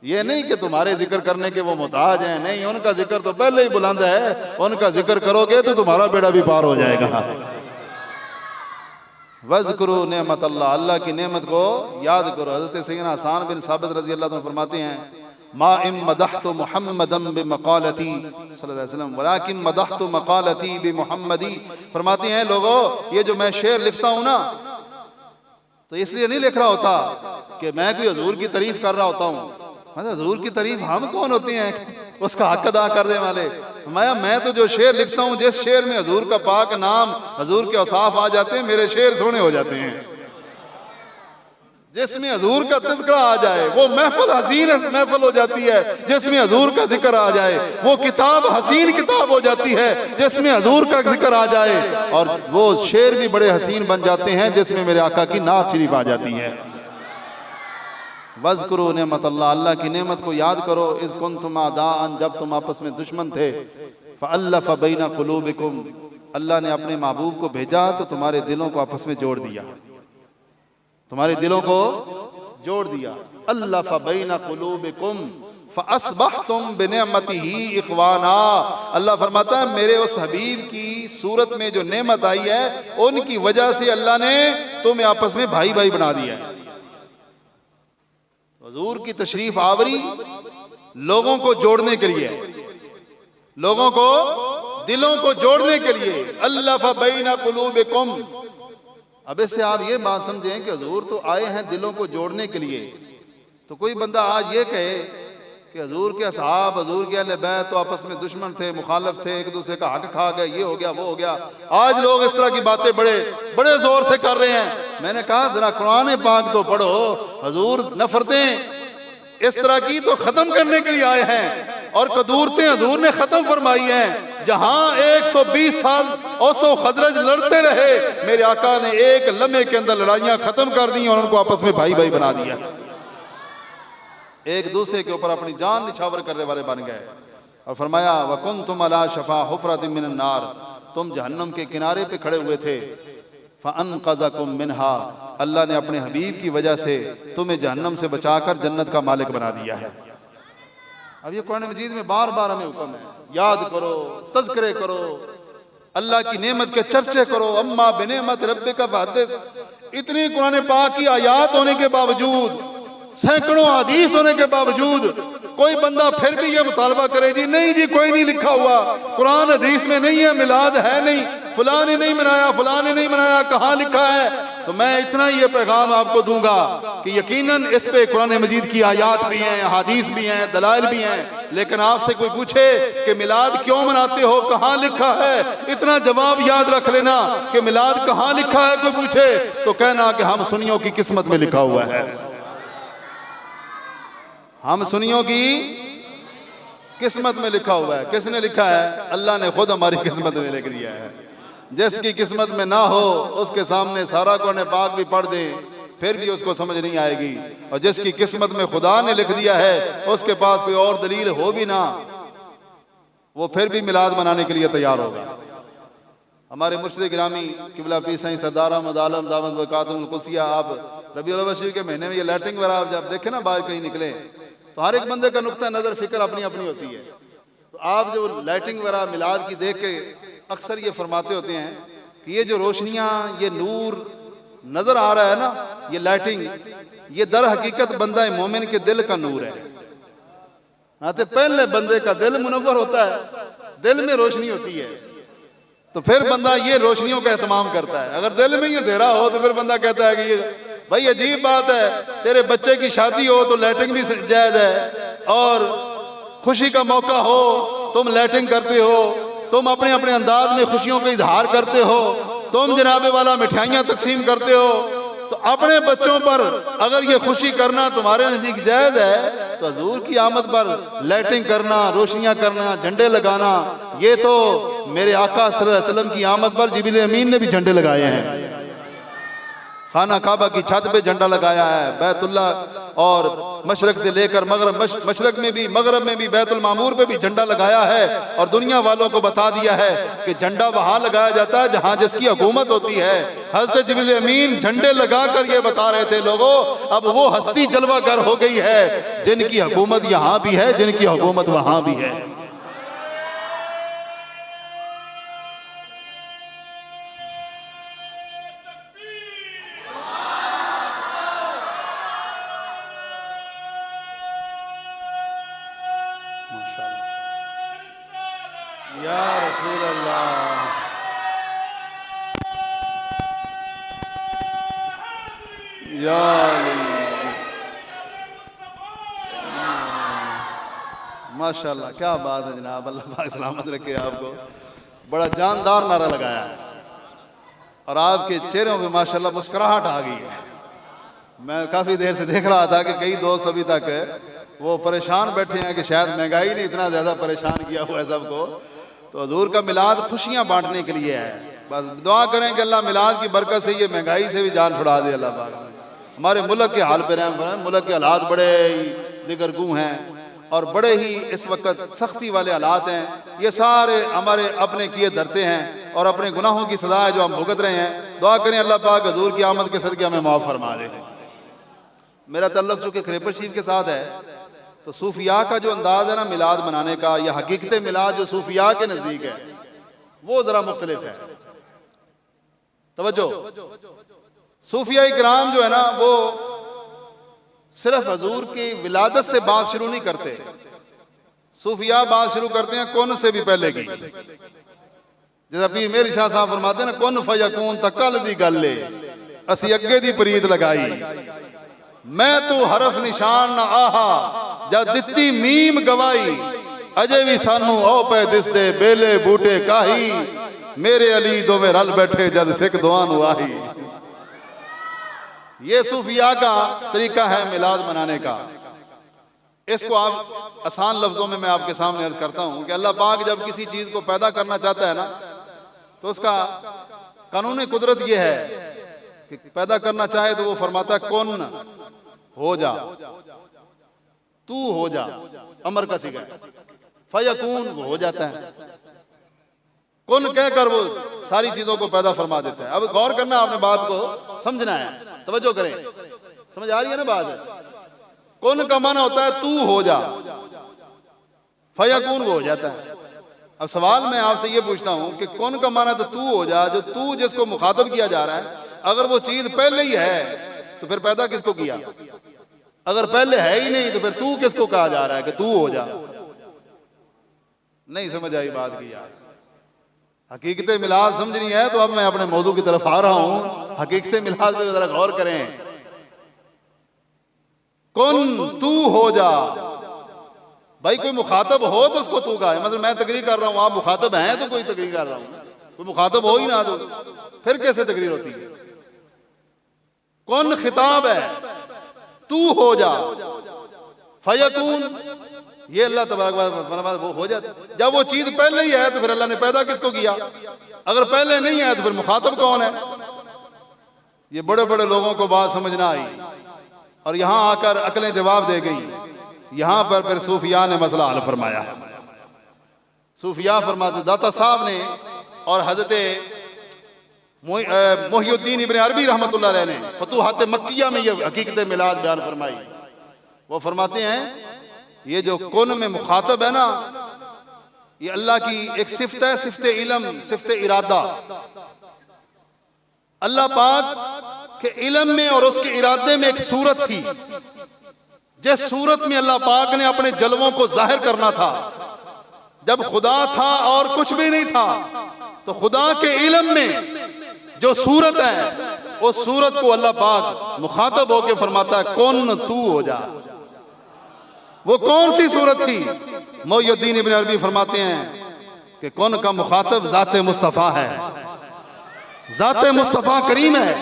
ये नहीं कि तुम्हारे जिक्र करने के वो मोहताज हैं, नहीं, उनका जिक्र तो पहले ही बुलंद है, उनका जिक्र करोगे तो तुम्हारा बेड़ा भी पार हो जाएगा। वज़कुरू नेमत अल्लाह, अल्लाह की नेमत को याद करो। हज़रत सैयदना हसन बिन साबित रज़ी अल्लाह अन्हु फरमाते हैं मा इम मदहतु मुहम्मदम बिमक़ालती सल्लल्लाहु अलैहि वसल्लम वलाकिन मदहतु मक़ालती बिमुहम्मदी। फरमाते हैं लोगों, ये जो मैं शेर लिखता हूँ ना, तो इसलिए नहीं लिख रहा होता कि मैं कोई हजूर की तारीफ कर रहा होता हूँ। मतलब हजूर की तारीफ हम कौन होते हैं उसका हक अदा करने वाले? मैं तो जो शेर लिखता हूँ, जिस शेर में हजूर का पाक नाम, हजूर के औसाफ आ जाते हैं, मेरे शेर सोने हो जाते हैं। जिसमें हजूर का तज़किरा आ जाए वो महफिल हसीन महफिल हो जाती है, जिसमें हजूर का जिक्र आ जाए वो किताब हसीन किताब हो जाती है, जिसमें हजूर का जिक्र आ जाए, और वो शेर भी बड़े हसीन बन जाते हैं जिसमें मेरे आका की नात शरीफ आ जाती है। वज़कुरू नेमत अल्लाह, अल्लाह की नेमत को याद करो। इज़ कुंतुम आदाअन, जब तुम आपस में दुश्मन थे, फ़अल्लफ़ बैना क़ुलूबिकुम, अल्लाह ने अपने महबूब को भेजा तो तुम्हारे दिलों को आपस में जोड़ दिया, तुम्हारे दिलों को जोड़ दिया। अल्लफ़ बैना क़ुलूबिकुम फ़अस्बहतुम बिनिअमतिही इख़वाना। अल्लाह फरमाता है मेरे उस हबीब की सूरत में जो नेमत आई है, उनकी वजह से अल्लाह ने तुम्हें आपस में भाई भाई बना दिया है। हजूर की तशरीफ आवरी लोगों को जोड़ने के लिए, लोगों को दिलों को जोड़ने के लिए। अल्लफ़ बैना क़ुलूबिकुम, अब इससे आप ये बात समझें कि हजूर तो आए हैं दिलों को जोड़ने के लिए। तो कोई बंदा आज ये कहे कि हजूर के असहाब, हजूर के अहले बैत तो आपस में दुश्मन थे, मुखालफ थे, एक दूसरे का हक खा गए, ये हो गया वो हो गया। आज लोग इस तरह की बातें बड़े बड़े जोर से कर रहे हैं। मैंने कहा जरा कुरान पाक तो पढ़ो, हजूर नफरतें इस तरह की तो खत्म करने के लिए आए हैं, और कदूरतें हजूर ने खत्म फरमाई हैं। जहां 120 साल औसो खजरज लड़ते रहे, मेरे आका ने एक लम्हे के अंदर लड़ाइयां खत्म कर दी और उनको आपस में भाई भाई बना दिया, एक दूसरे के ऊपर अपनी जान निछावर करने वाले बन गए। और फरमाया वकुंतुम अला शफा हुफरतिन मिनन नार, तुम जहन्नम के किनारे पे खड़े हुए थे, फ़अनक़ज़कुम मिनहा, अल्लाह ने अपने हबीब की वजह से तुम्हें जहन्नम से बचाकर जन्नत का मालिक बना दिया है। अब ये कुरान मजीद में बार बार हमें हुक्म है, याद करो, तज़किरे करो, अल्लाह की नेमत के चर्चे करो। अम्मा बिनेमत रब्बिका फहद्दिस, इतनी कुरान पाक की आयात होने के बावजूद, सैकड़ों हदीस होने के बावजूद कोई बंदा फिर भी ये मुतालबा करे जी नहीं जी कोई नहीं लिखा हुआ, कुरान हदीस में नहीं है, मिलाद है नहीं, फलां ने नहीं मनाया, फलां ने नहीं मनाया, कहाँ लिखा है? तो मैं इतना ही ये पैगाम आपको दूंगा कि यकीनन इस पे कुरान मजीद की आयात भी हैं, हदीस भी हैं, दलाइल भी हैं, लेकिन आपसे कोई पूछे कि मिलाद क्यों मनाते हो, कहाँ लिखा है, इतना जवाब याद रख लेना कि मिलाद कहाँ लिखा है। कोई पूछे तो कहना कि हम सुन्नियों की किस्मत में लिखा हुआ है, हम सुन्नियों की किस्मत में लिखा हुआ है। किसने लिखा है? अल्लाह ने खुद हमारी किस्मत में लिख दिया है। जिसकी किस्मत में ना हो उसके सामने सारा कुरान पाक भी पढ़ दें फिर भी उसको समझ नहीं आएगी, और जिसकी किस्मत में खुदा ने लिख दिया है उसके पास कोई और दलील हो भी ना, वो फिर भी मिलाद मनाने के लिए तैयार होगा। हमारे मुर्शिद गिरामी किबला पीर साईं सरदार अहमद आलम दामद बरकातुहुल कुदसिया, आप रबीउल अव्वल शरीफ के महीने में ये लाइटिंग वगैरह आप जब देखें ना बाहर कहीं निकले, तो हर एक बंदे का नुक्ता नज़र फिक्र अपनी अपनी होती है। तो आप जो लाइटिंग वगैरह मिलाद की देख के अक्सर ये फरमाते होते हैं कि ये जो रोशनियाँ, ये नूर नज़र आ रहा है ना, ये लाइटिंग, ये दर हकीकत बंदा मोमिन के दिल का नूर है। हाँ, तो पहले बंदे का दिल मुनव्वर होता है, दिल में रोशनी होती है, तो फिर बंदा ये रोशनियों का एहतमाम करता है। अगर दिल में ये अंधेरा हो तो फिर बंदा कहता है कि ये भाई अजीब बात है, तेरे बच्चे की शादी हो तो लाइटिंग भी जायज़ है, और खुशी का मौका हो तुम लाइटिंग करते हो, तुम अपने अपने अंदाज में खुशियों का इजहार करते हो, तुम जनाबे वाला मिठाइयाँ तकसीम करते हो, तो अपने बच्चों पर अगर ये खुशी करना तुम्हारे नज़दीक जायज़ है तो हजूर की आमद पर लाइटिंग करना, रोशनियाँ करना, झंडे लगाना, ये तो मेरे आका सल्लल्लाहु अलैहि वसल्लम की आमद पर जिब्रील अमीन ने भी झंडे लगाए हैं। खाना काबा की छत पे झंडा लगाया है, बैतुल्ला और मशरक से लेकर मगरब, मशरक में भी मगरब में भी बैतुल मामूर पे भी झंडा लगाया है, और दुनिया वालों को बता दिया है कि झंडा वहां लगाया जाता है जहां जिसकी हुकूमत होती है। हज़रत जिब्रील अमीन झंडे लगाकर ये बता रहे थे, लोगों अब वो हस्ती जलवागर हो गई है जिनकी हुकूमत यहाँ भी है, जिनकी हुकूमत वहां भी है। या रसूल अल्लाह, या माशाल्लाह, क्या बात है जनाब, अल्लाह पाक सलामत रखे आपको। बड़ा जानदार नारा लगाया है और आपके चेहरों पे माशाल्लाह मुस्कुराहट आ गई है। मैं काफ़ी देर से देख रहा था कि कई दोस्त अभी तक वो परेशान बैठे हैं कि शायद महंगाई ने इतना ज़्यादा परेशान किया हुआ है सबको। तो हजूर का मिलाद खुशियाँ बांटने के लिए है। बस दुआ करें कि अल्लाह मिलाद की बरकत से ये महंगाई से भी जान छुड़ा दे अल्लाह पाक। हमारे मुल्क के हाल पे रहम फरमाएं, मुल्क के हालात बड़े ही दिगरगू हैं और बड़े ही इस वक्त सख्ती वाले हालात हैं। ये सारे हमारे अपने किए धरते हैं और अपने गुनाहों की सजा है जो हम भुगत रहे हैं। दुआ करें अल्लाह पाक हजूर की आमद के सदके हमें माफ़ फरमा दे। मेरा तल्लुक चूँकि खरेबर शरीफ के साथ है, तो सूफिया का जो अंदाज है ना मिलाद मनाने का, या हकीकत मिलाद जो सूफिया के नज़दीक है वो ज़रा मुख्तलिफ है। तवज्जो, सूफिया इकराम जो है ना वो सिर्फ हजूर की विलादत से बात शुरू नहीं करते। सूफिया बात शुरू करते हैं कौन से भी पहले की। जैसा पीर मेरी शाह साहब फरमाते हैं ना, कौन फयकून तकल दी गल असी अगे दी परीद लगाई, मैं तू हरफ निशान ना आहा जद दित्ती मीम गवाई, अजे भी सानू ओ पे दिसदे बेले बूटे काही, मेरे अली दो में रल बैठे जद सिख दुआन आही। ये सूफिया का तरीका है मिलाद मनाने का। इसको आप आसान लफ्जों में मैं आपके सामने अर्ज करता हूं कि अल्लाह पाक जब किसी चीज को पैदा करना चाहता है ना, तो उसका कानून कुदरत ये है कि पैदा करना चाहे तो वो फरमाता है कौन हो जा, तू हो जा, अमर का सिगा। फयकून, वो हो जाता है। कुन कहकर वो सारी चीजों को पैदा फरमा देता है। अब गौर करना, आपने बात को समझना है, तवज्जो करें, समझ आ रही है ना बात। कुन का माना होता है तू हो जा, फयकून वो हो जाता है। अब सवाल मैं आपसे ये पूछता हूं कि कुन का माना तो तू हो जा, जो तू जिसको मुखातब किया जा रहा है, अगर वो चीज पहले ही है तो फिर पैदा किसको किया? अगर पहले है ही नहीं तो फिर तू किसको कहा जा रहा है कि तू हो जा? नहीं समझ आई बात की यार। हकीकत मिलाद समझनी है तो अब मैं अपने मौजू की तरफ आ रहा हूं। हकीकत मिलाद पे जरा गौर करें। कुन तू हो जा, भाई कोई मुखातब हो तो उसको तू कहा है। मतलब मैं तकरीर कर रहा हूं, आप मुखातब हैं तो कोई तकरीर कर रहा हूं, कोई मुखातब हो ही ना तो फिर कैसे तकरीर होती है? कुन खिताब है, तू हो जा, फयकून ये अल्लाह तबारक वो हो जाता। जब वो चीज पहले ही है तो फिर अल्लाह ने पैदा किसको किया? अगर पहले नहीं है तो फिर मुखातब कौन है? ये बड़े बड़े लोगों को बात समझ ना आई और यहां आकर अकलें जवाब दे गई। यहां पर फिर सूफिया ने मसला हल फरमाया। सूफिया फरमाते, दाता साहब ने और हजरत मोहिउद्दीन इब्न अरबी रहमतुल्लाह अलैह ने फतूहात मक्किया में ये हकीकत मिलाद बयान फरमाई। वो फरमाते हैं ये जो कुन में मुखातब है ना, ये अल्लाह की एक सिफ्त है, सिफ्त इल्म, सिफ्त इरादा। अल्लाह पाक के इल्म में और उसके इरादे में एक सूरत थी। जिस सूरत में अल्लाह पाक ने अपने जलवों को जाहिर करना था, जब खुदा था और कुछ भी नहीं था, तो खुदा के इल्म में जो सूरत है उस सूरत को अल्लाह पाक मुखातब होकर फरमाता है कुन तू हो जा। वो कौन सी सूरत थी? मोहिउद्दीन इब्न अरबी फरमाते हैं कि कुन का मुखातब ज़ाते मुस्तफ़ा है, ज़ाते मुस्तफ़ा करीम है।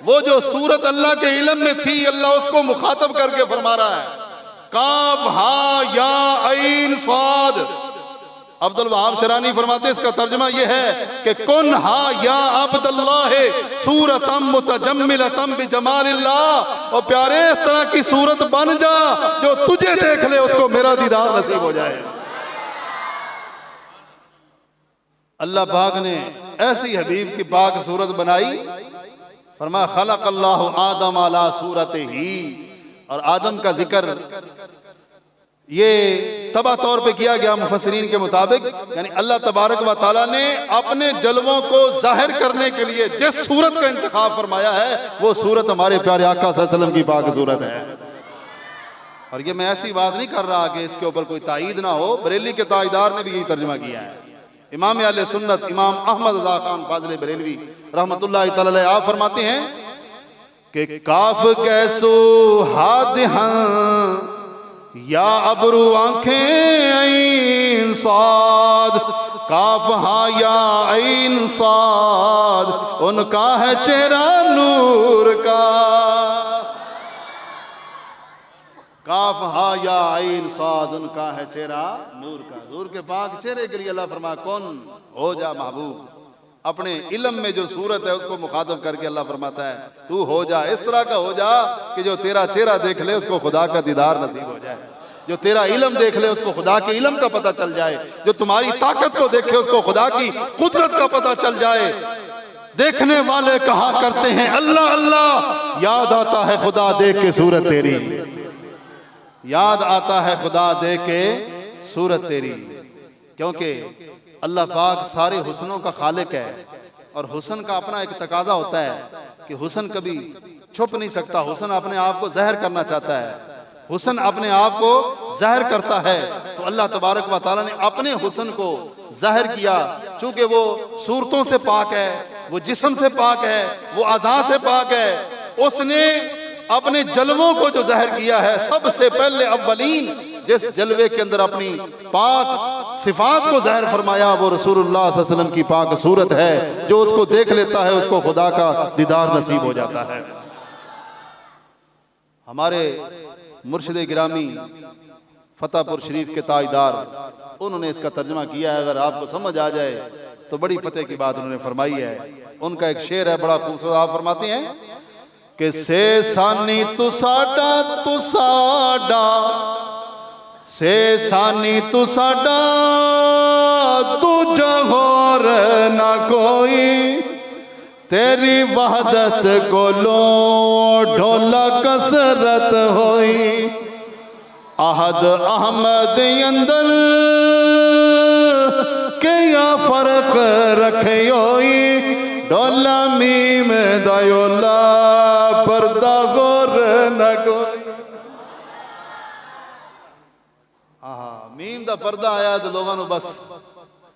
वो जो सूरत अल्लाह के इल्म में थी, अल्लाह उसको मुखातब करके फरमा रहा है काफ हा या ऐन स्वाद। अब्दुल वहाब शरानी फरमाते इसका तर्जुमा यह है कि कुन हा या अब्दुल्लाह सूरतम मुतजम्मिलतम बिजमालिल्लाह। और प्यारे इस तरह की सूरत बन जा जो तुझे देख ले उसको मेरा दीदार नसीब हो जाए। अल्लाह पाक ने ऐसी हबीब की पाक सूरत बनाई। फरमाया खलक़ल्लाहु आदम अला सूरतिही। और आदम का जिक्र ये तबा तौर पे किया गया मुफस्सिरीन के मुताबिक, यानी अल्लाह तबारक व तआला ने अपने जलवों को जाहिर करने के लिए जिस सूरत का इंतखाब फरमाया है वो सूरत हमारे प्यारे आका सल्लल्लाहु अलैहि वसल्लम की पाक सूरत है। और ये मैं ऐसी बात नहीं कर रहा कि इसके ऊपर कोई ताईद ना हो, बरेली के ताईदार ने भी यही तर्जुमा किया है। इमाम अहले सुन्नत इमाम अहमद रज़ा खान फाज़िल बरेलवी रहमतुल्लाहि तआला अलैह आप फरमाते हैं कि काफ कैसो हादिहं या अबरू आंखें ऐन साद। काफ हा या ऐन साद, उनका है चेहरा नूर का। काफ हा या ऐन साद, उनका है चेहरा नूर का। नूर के पाक चेहरे के लिए अल्लाह फरमा कौन हो जा महबूब। अपने इल्म में जो सूरत है उसको मुखातब करके अल्लाह फरमाता है तू हो जा, इस तरह का हो जा कि जो तेरा चेहरा देख ले उसको खुदा का दीदार नसीब हो जाए। जो तेरा इल्म देख ले उसको खुदा के इल्म का पता चल जाए। जो तुम्हारी ताकत को देखे उसको खुदा की कुदरत का पता चल जाए। देखने वाले कहा करते हैं अल्लाह अल्लाह, याद आता है खुदा देख के सूरत तेरी। याद आता है खुदा देख के सूरत तेरी, क्योंकि अल्लाह पाक सारे हुस्नों का खालिक है। और हुस्न का अपना एक तकाजा होता है कि हुस्न कभी छुप नहीं सकता। हुस्न अपने आप को ज़ाहिर करना चाहता है, हुस्न अपने आप को ज़ाहिर करता है। तो अल्लाह तबारक व तआला ने अपने हुस्न को ज़ाहिर किया। चूंकि वो सूरतों से पाक है, वो जिस्म से पाक है, वो आज़ा से पाक है, उसने अपने जलवों को जो ज़ाहिर किया है, सबसे पहले अव्वलीन जिस जलवे के अंदर अपनी पाक सिफात को ज़ाहिर फरमाया वो रसूलुल्लाह सल्लल्लाहु अलैहि वसल्लम की पाक सूरत है। जो उसको देख लेता है उसको खुदा का दीदार नसीब हो जाता है। हमारे मुर्शिद गिरामी फतेहपुर शरीफ के ताजदार उन्होंने इसका तर्जुमा किया है। अगर आपको समझ आ जाए तो बड़ी पते की बात उन्होंने फरमाई है। उनका एक शेर है बड़ा खूबसूरत, आप फरमाते हैं कि से सानी तू साडा से सानी तू साडा दूजा होर ना कोई, तेरी वहदत कोलो ढोला कसरत होई। आहद अहमद अंदर क्या फर्क रखे होई, ढोला मीम दयोला पर्दा गोर न कोई। मीम दा पर्दा आया तो लोगों को बस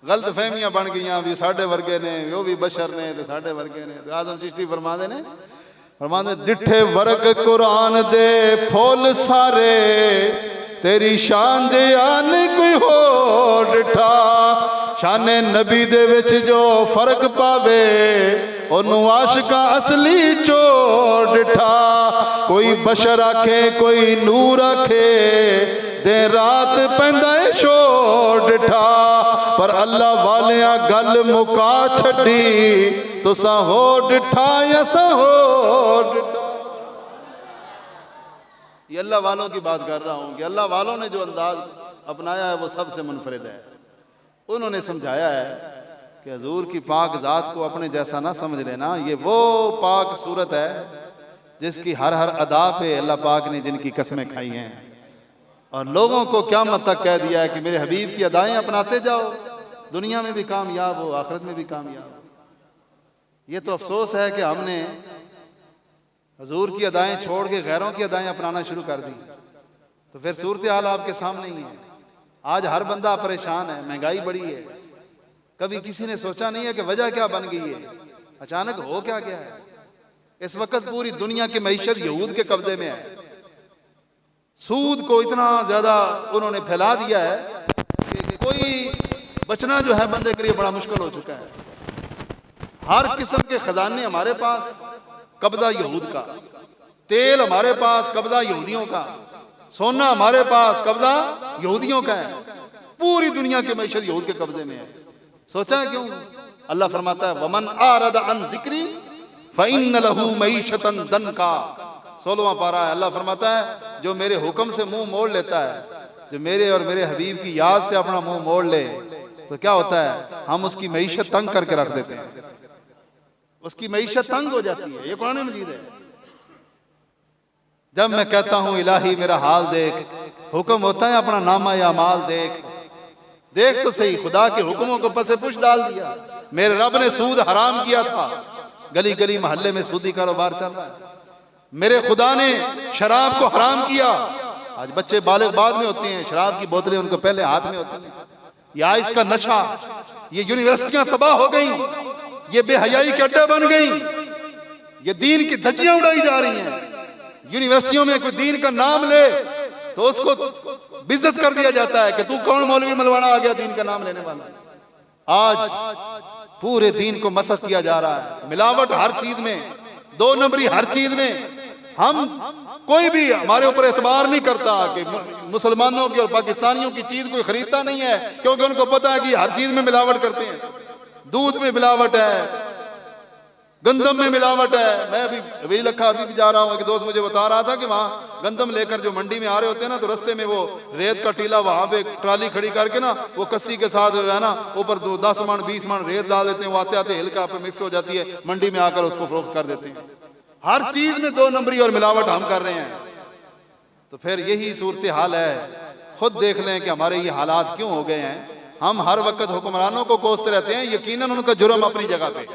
गलत फहमियां बन गई भी साढ़े वर्गे ने, वो भी बशर ने तो साढ़े वर्गे ने। तो आजम चिश्ती फरमाते ने, फरमाते डिठे वर्ग कुरान दे फुल सारे, तेरी शान दे आन कोई हो डिठा। शाने नबी दे विच जो फर्क पावे, ओनू आशिका असली चोर डिठा। कोई बशर आखे कोई नूर आखे, दे रात पैंदा है शोर डिठा। पर अल्लाह वालिया गल मुका छड़ी, तुसा हो डिठा या सा हो डिठा। ये अल्लाह वालों की बात कर रहा हूं कि अल्लाह वालों ने जो अंदाज अपनाया है वो सबसे मुनफरिद है। उन्होंने समझाया है कि हजूर की पाक जात को अपने जैसा ना समझ लेना। ये वो पाक सूरत है जिसकी हर हर अदा पे अल्लाह पाक ने जिनकी कसमें खाई हैं, और लोगों को क़यामत तक कह दिया है कि मेरे हबीब की अदाएं अपनाते जाओ, दुनिया में भी कामयाब हो, आखिरत में भी कामयाब हो। ये तो अफसोस है कि हमने हजूर की अदाएं छोड़ के गैरों की अदाएं अपनाना शुरू कर दी। तो फिर सूरत हाल आपके सामने ही है। आज हर बंदा परेशान है, महंगाई बढ़ी है। कभी किसी ने सोचा नहीं है कि वजह क्या बन गई है, अचानक हो क्या गया है। इस वक्त पूरी दुनिया की मईशत यहूद के कब्जे में है। सूद को इतना ज्यादा उन्होंने फैला दिया है कि कोई बचना जो है बंदे के लिए बड़ा मुश्किल हो चुका है। हर किस्म के खजाने हमारे पास, कब्जा यहूद का। तेल हमारे पास, कब्जा यहूदियों का। सोना हमारे पास, कब्जा यहूदियों का है। पूरी दुनिया की मईशत यहूद के कब्जे में है। सोचा है क्यों? अल्लाह फरमाता है वमन आरद अन जिक्री फइन्न लहू मईशतन दनका। 16वां पारा है। अल्लाह फरमाता है जो मेरे हुक्म से मुंह मोड़ लेता है, जो मेरे और मेरे हबीब की याद से अपना मुंह मोड़ ले, तो क्या होता है, हम उसकी मईशत तंग करके रख देते हैं। उसकी मईशत तंग हो जाती है। ये कुरान मजीद है। जब मैं कहता हूं इलाही मेरा हाल देख, हुक्म होता है अपना नामा या माल देख। देख तो सही, खुदा के हुक्मों को पसे पुश डाल दिया। मेरे रब ने सूद हराम किया था, गली गली मोहल्ले में सूदी कारोबार चल रहा है। मेरे खुदा ने शराब को हराम किया। आज बच्चे बालिग बाद में होते हैं, शराब की बोतलें उनको पहले हाथ में होती हैं। या इसका नशा, ये यूनिवर्सिटियां तबाह हो गई, ये बेहयाई के अड्डे बन गई, ये दीन की धज्जियां उड़ाई जा रही हैं। यूनिवर्सिटियों में कोई दीन का नाम ले तो उसको बेइज्जत कर दिया जाता है कि तू कौन मौलवी मलवाना आ गया दीन का नाम लेने वाला। आज पूरे दीन को मसख किया जा रहा है। मिलावट हर चीज में, 2 नंबरी हर चीज में। हम कोई भी हमारे ऊपर एतबार नहीं करता कि मुसलमानों की और पाकिस्तानियों की चीज कोई खरीदता नहीं है, क्योंकि उनको पता है कि हर चीज में मिलावट करते हैं। दूध में मिलावट है, गंदम में मिलावट है। मैं अभी हवेली लखा अभी भी जा रहा हूँ, एक दोस्त मुझे बता रहा था कि वहाँ गंदम लेकर जो मंडी में आ रहे होते हैं ना, तो रास्ते में वो रेत का टीला वहां पे ट्राली खड़ी करके ना, वो कस्सी के साथ है ना ऊपर 10 मन 20 मन रेत डाल देते हैं। वो आते आते हिलका पे मिक्स हो जाती है, मंडी में आकर उसको फरोख्त कर देते हैं। हर चीज में 2 नंबरी और मिलावट हम कर रहे हैं। तो फिर यही सूरत हाल है। खुद देख लें कि हमारे ये हालात क्यों हो गए हैं। हम हर वक्त हुक्मरानों को कोसते रहते हैं, यकीनन उनका जुर्म अपनी जगह पे।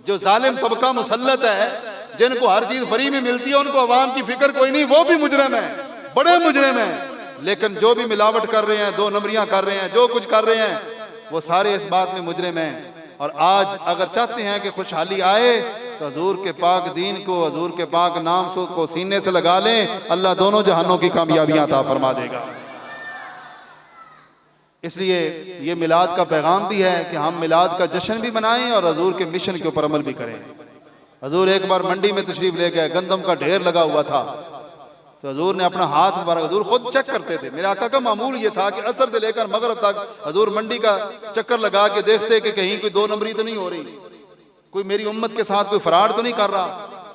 जो जालिम तबका मुसल्लत है, जिनको हर चीज फ्री में मिलती है, उनको अवाम की फिक्र कोई नहीं, वो भी मुजरिम है, बड़े मुजरिम है। लेकिन जो भी मिलावट कर रहे हैं, 2 नंबरियां कर रहे हैं, जो कुछ कर रहे हैं, वो सारे इस बात में मुजरिम हैं। और आज अगर चाहते हैं कि खुशहाली आए तो हजूर के पाक दीन को, हजूर के पाक नाम को सीने से लगा लें। अल्लाह दोनों जहानों की कामयाबियां अता फरमा देगा। इसलिए ये मिलाद का पैगाम भी है कि हम मिलाद का जश्न भी मनाएं और हजूर के मिशन के ऊपर अमल भी करें। हजूर एक बार मंडी में तशरीफ ले गए, गंदम का ढेर लगा हुआ था। तो हजूर ने अपना हाथ मुबारक, हजूर खुद चेक करते थे। मेरे आका का मामूल ये था कि असर से लेकर मगरिब तक हजूर मंडी का चक्कर लगा के देखते कि कहीं कोई 2 नंबरी तो नहीं हो रही, कोई मेरी उम्मत के साथ कोई फराड तो नहीं कर रहा।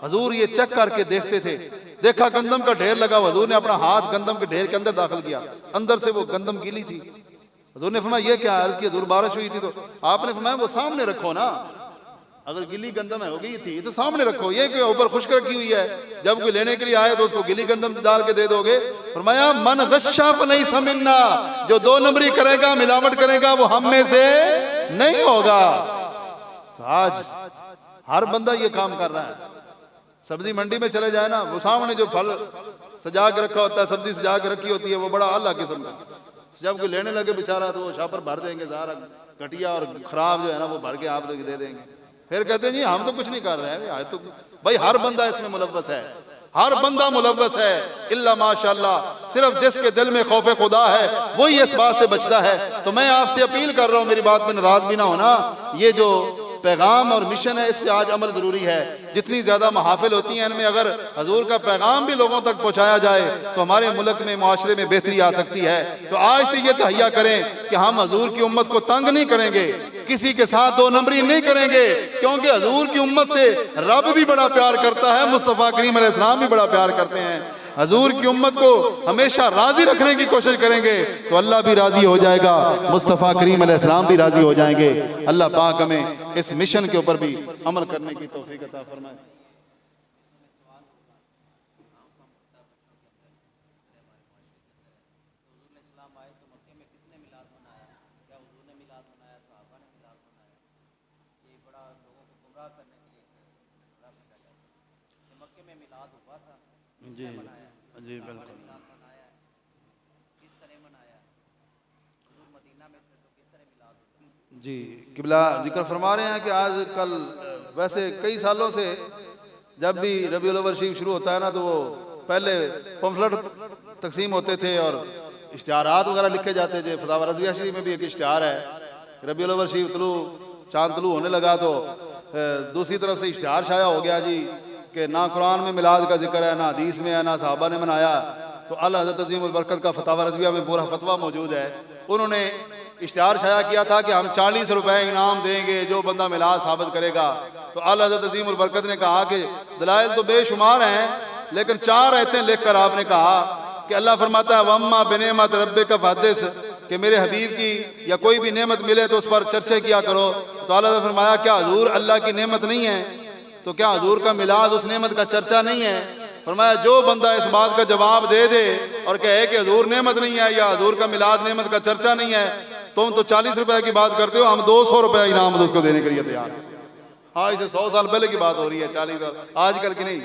हजूर ये चेक करके देखते थे। देखा गंदम का ढेर लगा, हुजूर ने अपना हाथ गंदम के ढेर के अंदर दाखिल किया, अंदर से वो गंदम गीली थी। हुजूर ने फरमाया ये क्या? अर्ज किया हुजूर बारिश हुई थी। तो आपने फरमाया वो सामने रखो ना, अगर गिली गंदम है हो गई थी तो सामने रखो, ये क्यों ऊपर खुश्क रखी हुई है? जब कोई लेने के लिए आए तो उसको गिली गंदम डाल के दे दोगे? फरमाया मन गश्शा फलैस मिन्ना, जो 2 नंबरी करेगा, मिलावट करेगा, वो हम में से नहीं होगा। तो आज हर बंदा ये काम कर रहा है। सब्जी मंडी में चले जाए ना, वो सामने जो फल सजा के रखा होता है, सब्जी सजा के रखी होती है, वो बड़ा आला किस्म का, जब कोई लेने लगे बेचारा तो वो शापर भर देंगे, सारा घटिया और खराब जो है ना वो भर के आप लोग दे देंगे। फिर कहते हैं जी हम तो कुछ नहीं कर रहे हैं। तो भाई हर बंदा इसमें मुलव्वस है, हर बंदा मुलव्वस है, इल्ला माशाअल्लाह सिर्फ जिसके दिल में खौफ खुदा है वही इस बात से बचता है। तो मैं आपसे अपील कर रहा हूँ, मेरी बात में नाराज भी ना होना, ये जो पैगाम और मिशन है इस पे आज अमल जरूरी है। जितनी ज्यादा महाफिल होती हैं इनमें अगर हजूर का पैगाम भी लोगों तक पहुंचाया जाए तो हमारे मुल्क में, मुआशरे में बेहतरी आ सकती है। तो आज से ये तहैया करें कि हम हजूर की उम्मत को तंग नहीं करेंगे, किसी के साथ 2 नंबरी नहीं करेंगे, क्योंकि हजूर की उम्मत से रब भी बड़ा प्यार करता है, मुस्तफ़ा करीम अलैहिस्सलाम भी बड़ा प्यार करते हैं। हजूर की उम्मत को हमेशा राजी रखने की कोशिश करेंगे तो अल्लाह भी राजी हो जाएगा, मुस्तफ़ा करीम अलैहिस्सलाम भी राजी हो जाएंगे। अल्लाह पाक हमें इस मिशन के ऊपर भी अमल करने की तौफीक अता फरमाए। जी जी बिल्कुल। जी किबला जिक्र फरमा रहे हैं कि आज कल वैसे कई सालों से जब भी रबीउल अव्वल शरीफ शुरू होता है ना तो वो पहले पम्फलेट तकसीम होते थे और इश्तिहारात वगैरह लिखे जाते थे। फतावा रज़विया शरीफ में भी एक इश्तिहार है, रबीउल अव्वल शरीफ चांद तलू होने लगा तो दूसरी तरफ से इश्तिहार शाया हो गया जी कि ना कुरान में मिलाद का जिक्र है, ना हदीस में है, ना सहाबा ने मनाया। तो आला हज़रत अज़ीमुल बरकत का फतावा रज़विया में पूरा फतवा मौजूद है। उन्होंने इश्तिहार शाया किया था कि हम 40 रुपए इनाम देंगे जो बंदा मिलाद साबित करेगा। तो आला हज़रत अज़ीमुल बरकत ने कहा कि दलाइल तो बेशुमार हैं, लेकिन 4 आयतें लिखकर आपने कहा कि अल्लाह फरमाता है वम्मा बिनेमत रब्बिका फहदिस, कि मेरे हबीब की या कोई भी नेमत मिले तो उस पर चर्चा किया करो। तो आला ने फरमाया क्या हजूर अल्लाह की नेमत नहीं है? तो क्या हजूर का मिलाद उस नेमत का चर्चा नहीं है? फरमाया जो बंदा इस बात का जवाब दे दे और कहे कि हजूर नेमत नहीं है या हजूर का मिलाद नेमत का चर्चा नहीं है, तुम तो 40 रुपए की बात करते हो, हम 200 रुपए इनाम उसको देने के लिए तैयार हैं। हाँ, इसे 100 साल पहले की बात हो रही है, 40 और आजकल की नहीं।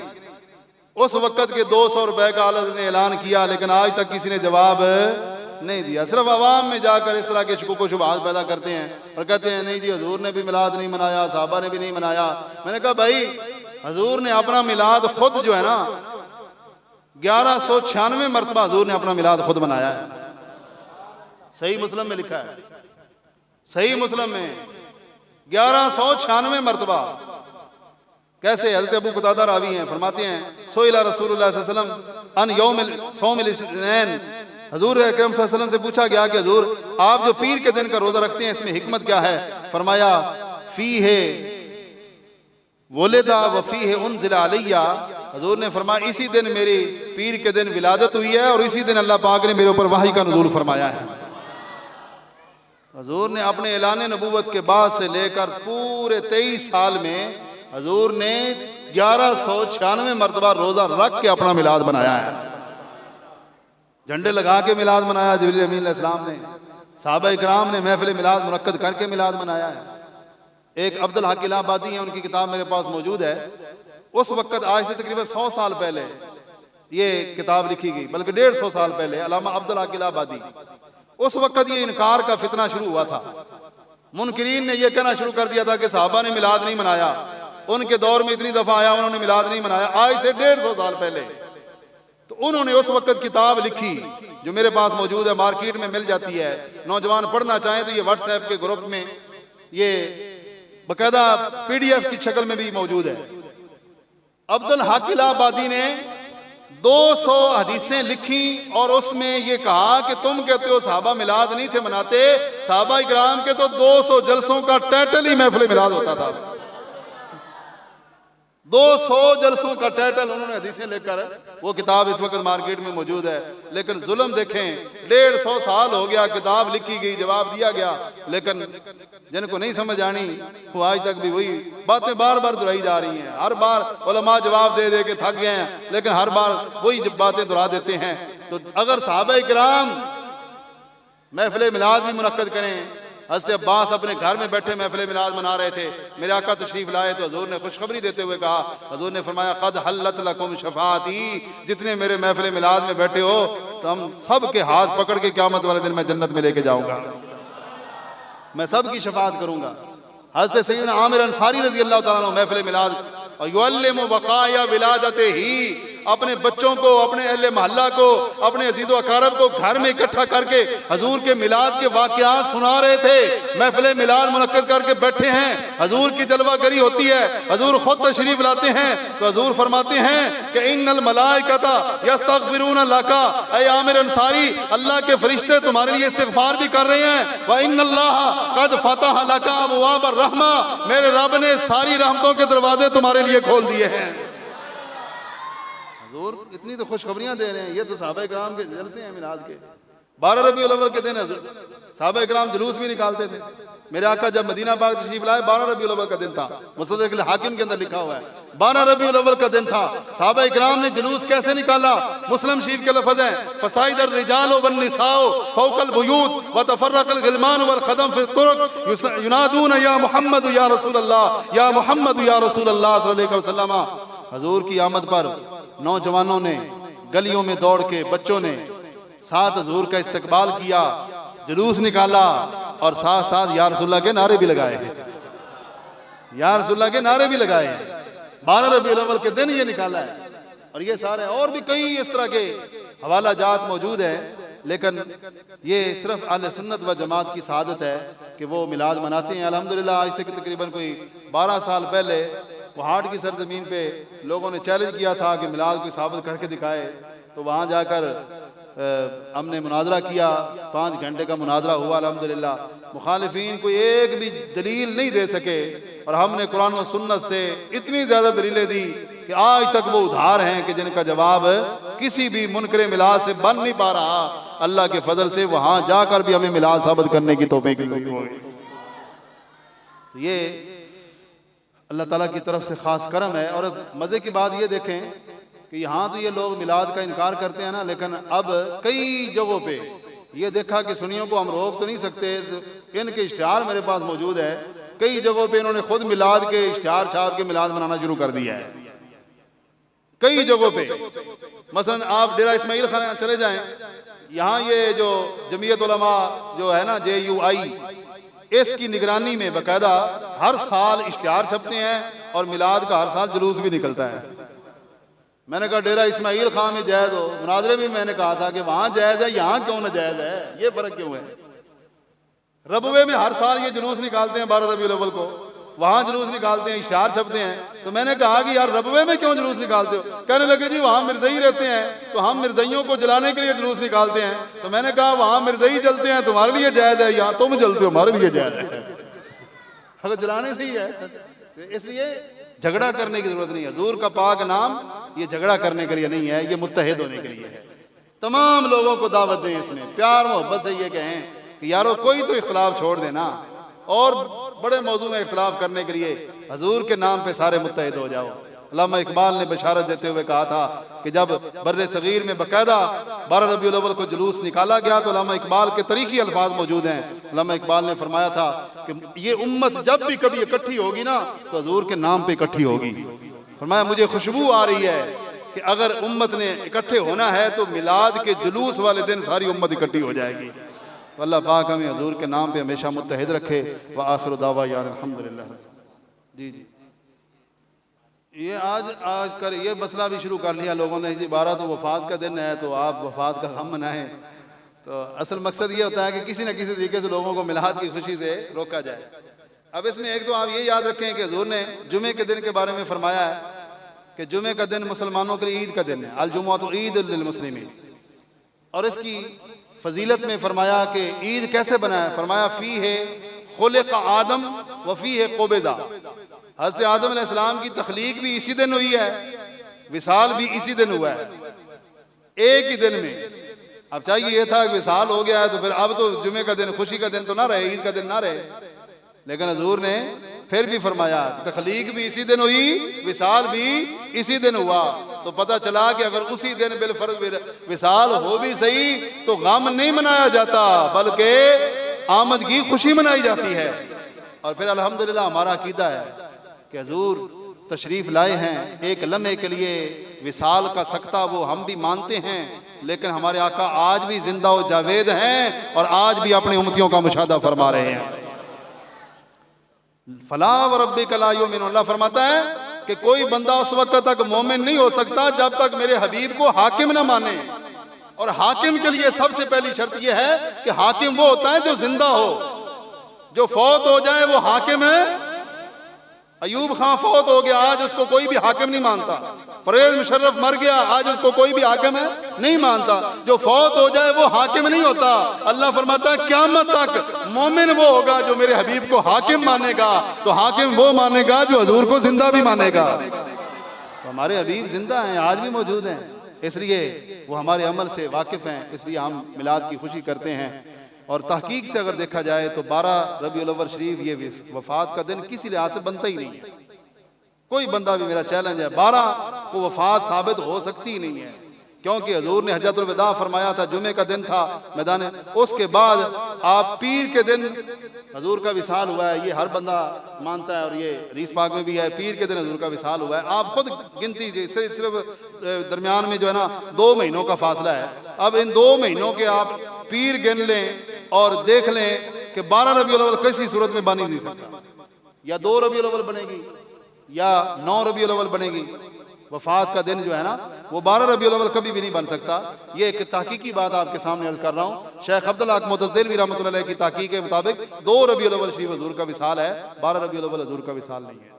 उस वक्त के 200 रुपए का आला ने ऐलान किया, लेकिन आज तक किसी ने जवाब नहीं दिया। सिर्फ अवाम में जाकर इस तरह के शुकूक व शुबहात पैदा करते हैं और कहते हैं नहीं जी हजूर ने भी मिलाद नहीं मनाया, साहबा ने भी नहीं मनाया। मैंने कहा भाई हजूर ने अपना मिलाद खुद जो है ना 1196 मरतबा हजूर ने अपना मिलाद खुद मनाया है। सही मुस्लिम में लिखा है, सही मुस्लिम में 1196 मरतबा। कैसे? हज़रत अबू क़तादा रावी हैं, फरमाते हैं सोइला रसूलुल्लाह सल्लल्लाहु अलैहि वसल्लम अन यौमिल सौमिल इस्नैन, हजूर अकरम सल्लल्लाहु अलैहि वसल्लम से पूछा गया कि हजूर आप जो पीर के दिन का रोजा रखते हैं इसमें हिकमत क्या है? फरमाया फीहे वुलिदा व फीहे उनज़िला अलैया, हजूर ने फरमाया इसी दिन मेरी पीर के दिन विलादत हुई है और इसी दिन अल्लाह पाक ने मेरे ऊपर वही का नुज़ूल फरमाया है। हजूर ने अपने ऐलान नबूवत के बाद से लेकर पूरे 23 साल में हजूर ने 1196 मरतबा रोजा रख के अपना मिलाद बनाया है। झंडे लगा के मिलाद मनाया जिब्रील अमीन अलैहिस्सलाम ने, सहाबा इकराम ने महफिल मिलाद मुनक्कद करके मिलाद मनाया है। एक अब्दुल हक इलाहाबादी है, उनकी किताब मेरे पास मौजूद है। उस वक्त आज से तकरीबन 100 साल पहले ये किताब लिखी गई, बल्कि 150 साल पहले अल्लामा अब्दुल हक इलाहाबादी। उस वक्त ये इनकार का फितना शुरू हुआ था। मुनकिरीन ने यह कहना शुरू कर दिया था कि सहाबा ने मिलाद नहीं मनाया, उनके दौर में इतनी दफा आया उन्होंने मिलाद नहीं मनाया, आज से 150 साल पहले। तो उन्होंने उस वक्त किताब लिखी जो मेरे पास मौजूद है, मार्केट में मिल जाती है, नौजवान पढ़ना चाहें तो ये व्हाट्सएप के ग्रुप में ये बकायदा PDF की शक्ल में भी मौजूद है। अब्दुल हक इलाहाबादी ने 200 हदीसें लिखी और उसमें ये कहा कि तुम कहते हो सहाबा मिलाद नहीं थे मनाते, सहाबा इकराम के तो 200 जलसों का टाइटल ही महफिल मिलाद होता था। 200 जलसों का टाइटल उन्होंने हदीसें लेकर, वो किताब इस वक्त मार्केट में मौजूद है। लेकिन जुल्म देखें, 150 साल हो गया, किताब लिखी गई, जवाब दिया गया, लेकिन जिनको नहीं समझ आनी वो आज तक भी वही बातें बार बार दोहराई जा रही हैं। हर बार उलमा जवाब दे दे के थक गए हैं, लेकिन हर बार वही बातें दोहरा देते हैं। तो अगर सहाबा किराम महफिल मिलाद भी मुनक्कद करें, हज़रत अब्बास अपने घर में बैठे महफिल मिलाद मना रहे थे, मेरे आका तशरीफ लाए तो हजूर ने खुशखबरी देते हुए कहा, हजूर ने फरमाया कद हल्लत लकुम शफाती, जितने मेरे महफिल मिलाद में बैठे हो तो हम सब के हाथ पकड़ के क़यामत वाले दिन मैं जन्नत में लेके जाऊंगा, मैं सब की शफात करूंगा। हज़रत सैयदना आमिर अंसारी रज़ी अल्लाह तआला अन्हु महफिल मिलाद और युअल्लिमु बक़ाया विलादते ही, अपने बच्चों को, अपने अहले मोहल्ला को, अपने अजीज़ व अकारब को घर में इकट्ठा करके हजूर के मिलाद के वाक़यात सुना रहे थे। महफिल मिलाद मुनक्कद करके बैठे हैं, हजूर की जलवागरी होती है, हजूर खुद तशरीफ लाते हैं तो हजूर फरमाते हैं कि इन्नल मलाइकता यस्तगफिरून लका, ऐ आमिर अंसारी अल्लाह के फरिश्ते तुम्हारे लिए इस्तिगफार भी कर रहे हैं। व इन्नल्लाह कद फतह लका अबवाब अर्रहमा, मेरे रब ने सारी रहमतों के दरवाजे तुम्हारे लिए खोल दिए हैं। हजूर इतनी तो खुशखबरियां दे रहे हैं, ये तो सहाबा किराम के जलसे हैं मिलाद के। 12 रबीउल अव्वल के दिन सहाबा किराम जुलूस भी निकालते थे। मेरे आका जब मदीना पाक तशरीफ लाए 12 रबीउल अव्वल का दिन था, मुसद्दक़ हाकिम के अंदर लिखा हुआ है 12 रबीउल अव्वल का दिन था। सहाबा किराम ने जुलूस कैसे निकाला? मुस्लिम शरीफ के लफ्ज़ हैं फसाइदर रिजाल वन निसाओ फौकल बुयूत व तफर्रकल गिलमान वल खदम फिल तुरुक युनादून या मुहम्मद या रसूल अल्लाह, या मुहम्मद या रसूल अल्लाह सल्लल्लाहु अलैहि वसल्लम। हजूर की आमद पर नौजवानों ने गलियों में दौड़ के, बच्चों ने साथ हजूर का इस्तकबाल किया, जुलूस निकाला और साथ साथ या रसूलल्लाह के नारे भी लगाए हैं, या रसूलल्लाह के नारे भी लगाए हैं। 12 रबीउल अव्वल के दिन ये निकाला है। और ये सारे और भी कई इस तरह के हवाला जात मौजूद हैं, लेकिन ये सिर्फ अहले सुन्नत व जमात की सआदत है कि वो मिलाद मनाते हैं। अल्हम्दुलिल्लाह आज से तकरीबन कोई 12 साल पहले पहाड़ की सरजमीन पे लोगों ने चैलेंज किया था कि मिलाद को साबित करके दिखाए, तो वहाँ जाकर हमने मुनाजरा किया, 5 घंटे का मुनाजरा हुआ। अल्हम्दुलिल्लाह मुखालिफीन कोई एक भी दलील नहीं दे सके और हमने कुरान व सुन्नत से इतनी ज़्यादा दलीलें दी कि आज तक वो उधार हैं कि जिनका जवाब किसी भी मुनकरे मिलाद से बन नहीं पा रहा। अल्लाह के फजल से वहाँ जाकर भी हमें मिलाद साबित करने की तौफीक होगी। ये अल्लाह ताला की तरफ से ख़ास करम है। और मज़े की बात ये देखें कि यहाँ तो ये लोग मिलाद का इनकार करते हैं ना, लेकिन अब कई जगहों पे ये देखा कि सुन्नियों को हम रोक तो नहीं सकते, तो इनके इश्तिहार मेरे पास मौजूद है। कई जगहों पे इन्होंने खुद मिलाद के इश्तिहार छाप के मिलाद मनाना शुरू कर दिया है। कई जगहों पे मसलन आप डेरा इस्माइल खान चले जाएं, यहाँ ये जो जमीयत उलमा जो है ना JUI, इसकी निगरानी में बाकायदा हर साल इश्तिहार छपते हैं और मिलाद का हर साल जुलूस भी निकलता है। मैंने कहा डेरा इस्माइल खान में जायज़ हो, मुनाजरे में मैंने कहा था कि वहाँ जायज़ है, यहाँ क्यों ना जायज़ है, ये फ़र्क क्यों है? रबवे में हर साल ये जुलूस निकालते हैं 12 रबीउल अव्वल को, वहाँ जुलूस निकालते हैं, इश्तिहार छपते हैं। तो मैंने कहा कि यार रबवे में क्यों जुलूस निकालते हो? कहने लगे जी वहाँ मिर्ज़ई रहते हैं तो हम मिर्ज़इयों को जलाने के लिए जुलूस निकालते हैं। तो मैंने कहा वहाँ मिर्ज़ई जलते हैं तुम्हारे लिए जायज़ है, यहाँ तुम जलते हो हमारे लिए जायज़ है। अगर जलाने से ही है तो इसलिए झगड़ा करने की जरूरत नहीं है। हजूर का पाक नाम ये झगड़ा करने के लिए नहीं है, ये मुत्तहिद होने के लिए है। तमाम लोगों को दावत दें, इसमें प्यार मोहब्बत से ये कहें कि यारो कोई तो इख्तलाफ छोड़ देना और बड़े मौजू में इख्तलाफ करने के लिए हजूर के नाम पे सारे मुत्तहिद हो जाओ। अल्लामा इकबाल ने बशारत देते हुए कहा था कि जब बर्रे सगीर में बाकायदा 12 रबीउल अव्वल को जुलूस निकाला गया तो अल्लामा इकबाल के तरीक़ी अल्फाज मौजूद हैं। अल्लामा इकबाल ने फरमाया था कि ये उम्मत जब भी कभी इकट्ठी होगी ना तो हजूर के नाम पे इकट्ठी होगी। फरमाया मुझे खुशबू आ रही है कि अगर उम्मत ने इकट्ठे होना है तो मिलाद के जुलूस वाले दिन सारी उम्मत इकट्ठी हो जाएगी। तो अल्लाह पाक हमें हजूर के नाम पे हमेशा मुत्तहिद रखे। व आखिर दावा यार अल्हम्दुलिल्लाह। जी जी, ये आज कर ये मसला भी शुरू कर लिया लोगों ने जी 12 तो वफ़ात का दिन है तो आप वफ़ात का गम मनाएं। तो असल मकसद ये होता है कि किसी न किसी तरीके से लोगों को मिलाद की खुशी से रोका जाए। अब इसमें एक तो आप ये याद रखें कि हुज़ूर ने जुमे के दिन के बारे में फरमाया है कि जुमे का दिन मुसलमानों के लिए ईद का दिन है, अल जुमुअतु ईदुल लिल मुस्लिमीन। और इसकी फजीलत में फरमाया कि ईद कैसे बना है, फरमाया फ़ी है खुलिक़ आदम व फ़ी है क़ुबिज़ा। हज़रत आदम अलैहिस्सलाम की तख्लीक भी इसी दिन हुई है, विसाल भी इसी दिन हुआ है, एक ही दिन में। अब चाहिए ये था कि विसाल हो गया है तो फिर अब तो जुमे का दिन, खुशी का दिन तो ना रहे, ईद का दिन ना रहे, लेकिन हजूर ने फिर भी फरमाया तख्लीक भी इसी दिन हुई, विसाल भी इसी दिन हुआ। तो पता चला कि अगर उसी दिन बिलफर्ज विसाल हो भी सही तो गम नहीं मनाया जाता, बल्कि आमद की खुशी मनाई जाती है। और फिर अल्हम्दुलिल्लाह हमारा अकीदा है कि हजूर तशरीफ लाए हैं, एक लम्हे के लिए विसाल का सकता वो हम भी मानते हैं, लेकिन हमारे आका आज भी जिंदा और जावेद हैं और आज भी अपनी उम्मतियों का मुशाहदा फरमा रहे हैं। फला व रब्बिका ला युमिनून, अल्लाह फरमाता है कि कोई बंदा उस वक्त तक मोमिन नहीं हो सकता जब तक मेरे हबीब को हाकिम ना माने। और हाकिम के लिए सबसे पहली शर्त यह है कि हाकिम वो होता है जो जिंदा हो, जो फौत हो जाए वो हाकिम है। अयूब खां फौत हो गया, आज उसको कोई भी हाकिम नहीं मानता। परवेज मुशर्रफ मर गया, आज उसको कोई भी हाकिम है नहीं मानता। जो फौत हो जाए वो हाकिम नहीं होता। अल्लाह फरमाता है क़यामत तक मोमिन वो होगा जो मेरे हबीब को हाकिम मानेगा। तो हाकिम वो मानेगा जो हजूर को जिंदा भी मानेगा। तो हमारे हबीब जिंदा हैं, आज भी मौजूद हैं, इसलिए वो हमारे अमल से वाकिफ हैं, इसलिए हम मिलाद की खुशी करते हैं। और तहकीक से अगर देखा जाए तो 12 रबीउल अव्वल शरीफ ये वफात का दिन किसी लिहाज से बनता ही नहीं है। कोई बंदा भी, मेरा चैलेंज है, 12 को वफात साबित हो सकती ही नहीं है, क्योंकि हजूर ने हज्जतुल विदा फरमाया था, जुमे का दिन था मैदान, उसके बाद आप पीर के दिन हजूर का विसाल हुआ है, ये हर बंदा मानता है और ये हदीस पाक में भी है, पीर के दिन हजूर का विसाल हुआ है। आप खुद गिनती सिर्फ दरमियान में जो है ना 2 महीनों का फासला है, अब इन 2 महीनों के आप पीर गिन लें और देख लें कि 12 रबीउल अव्वल किसी सूरत में बन ही नहीं सकता, या 2 रबीउल अव्वल बनेगी या 9 रबीउल अव्वल बनेगी। वफात का दिन जो है ना वो 12 रबीउल अव्वल कभी भी नहीं बन सकता। ये एक तहकीकी बात आपके सामने अर्ज कर रहा हूँ। शेख अब्दुल हक मुतज़िली रहमतुल्लाह अलैह की तहकीक के मुताबिक 2 रबीउल अव्वल शरीफ हजूर का विसाल है, 12 रबीउल अव्वल हजूर का विसाल नहीं है।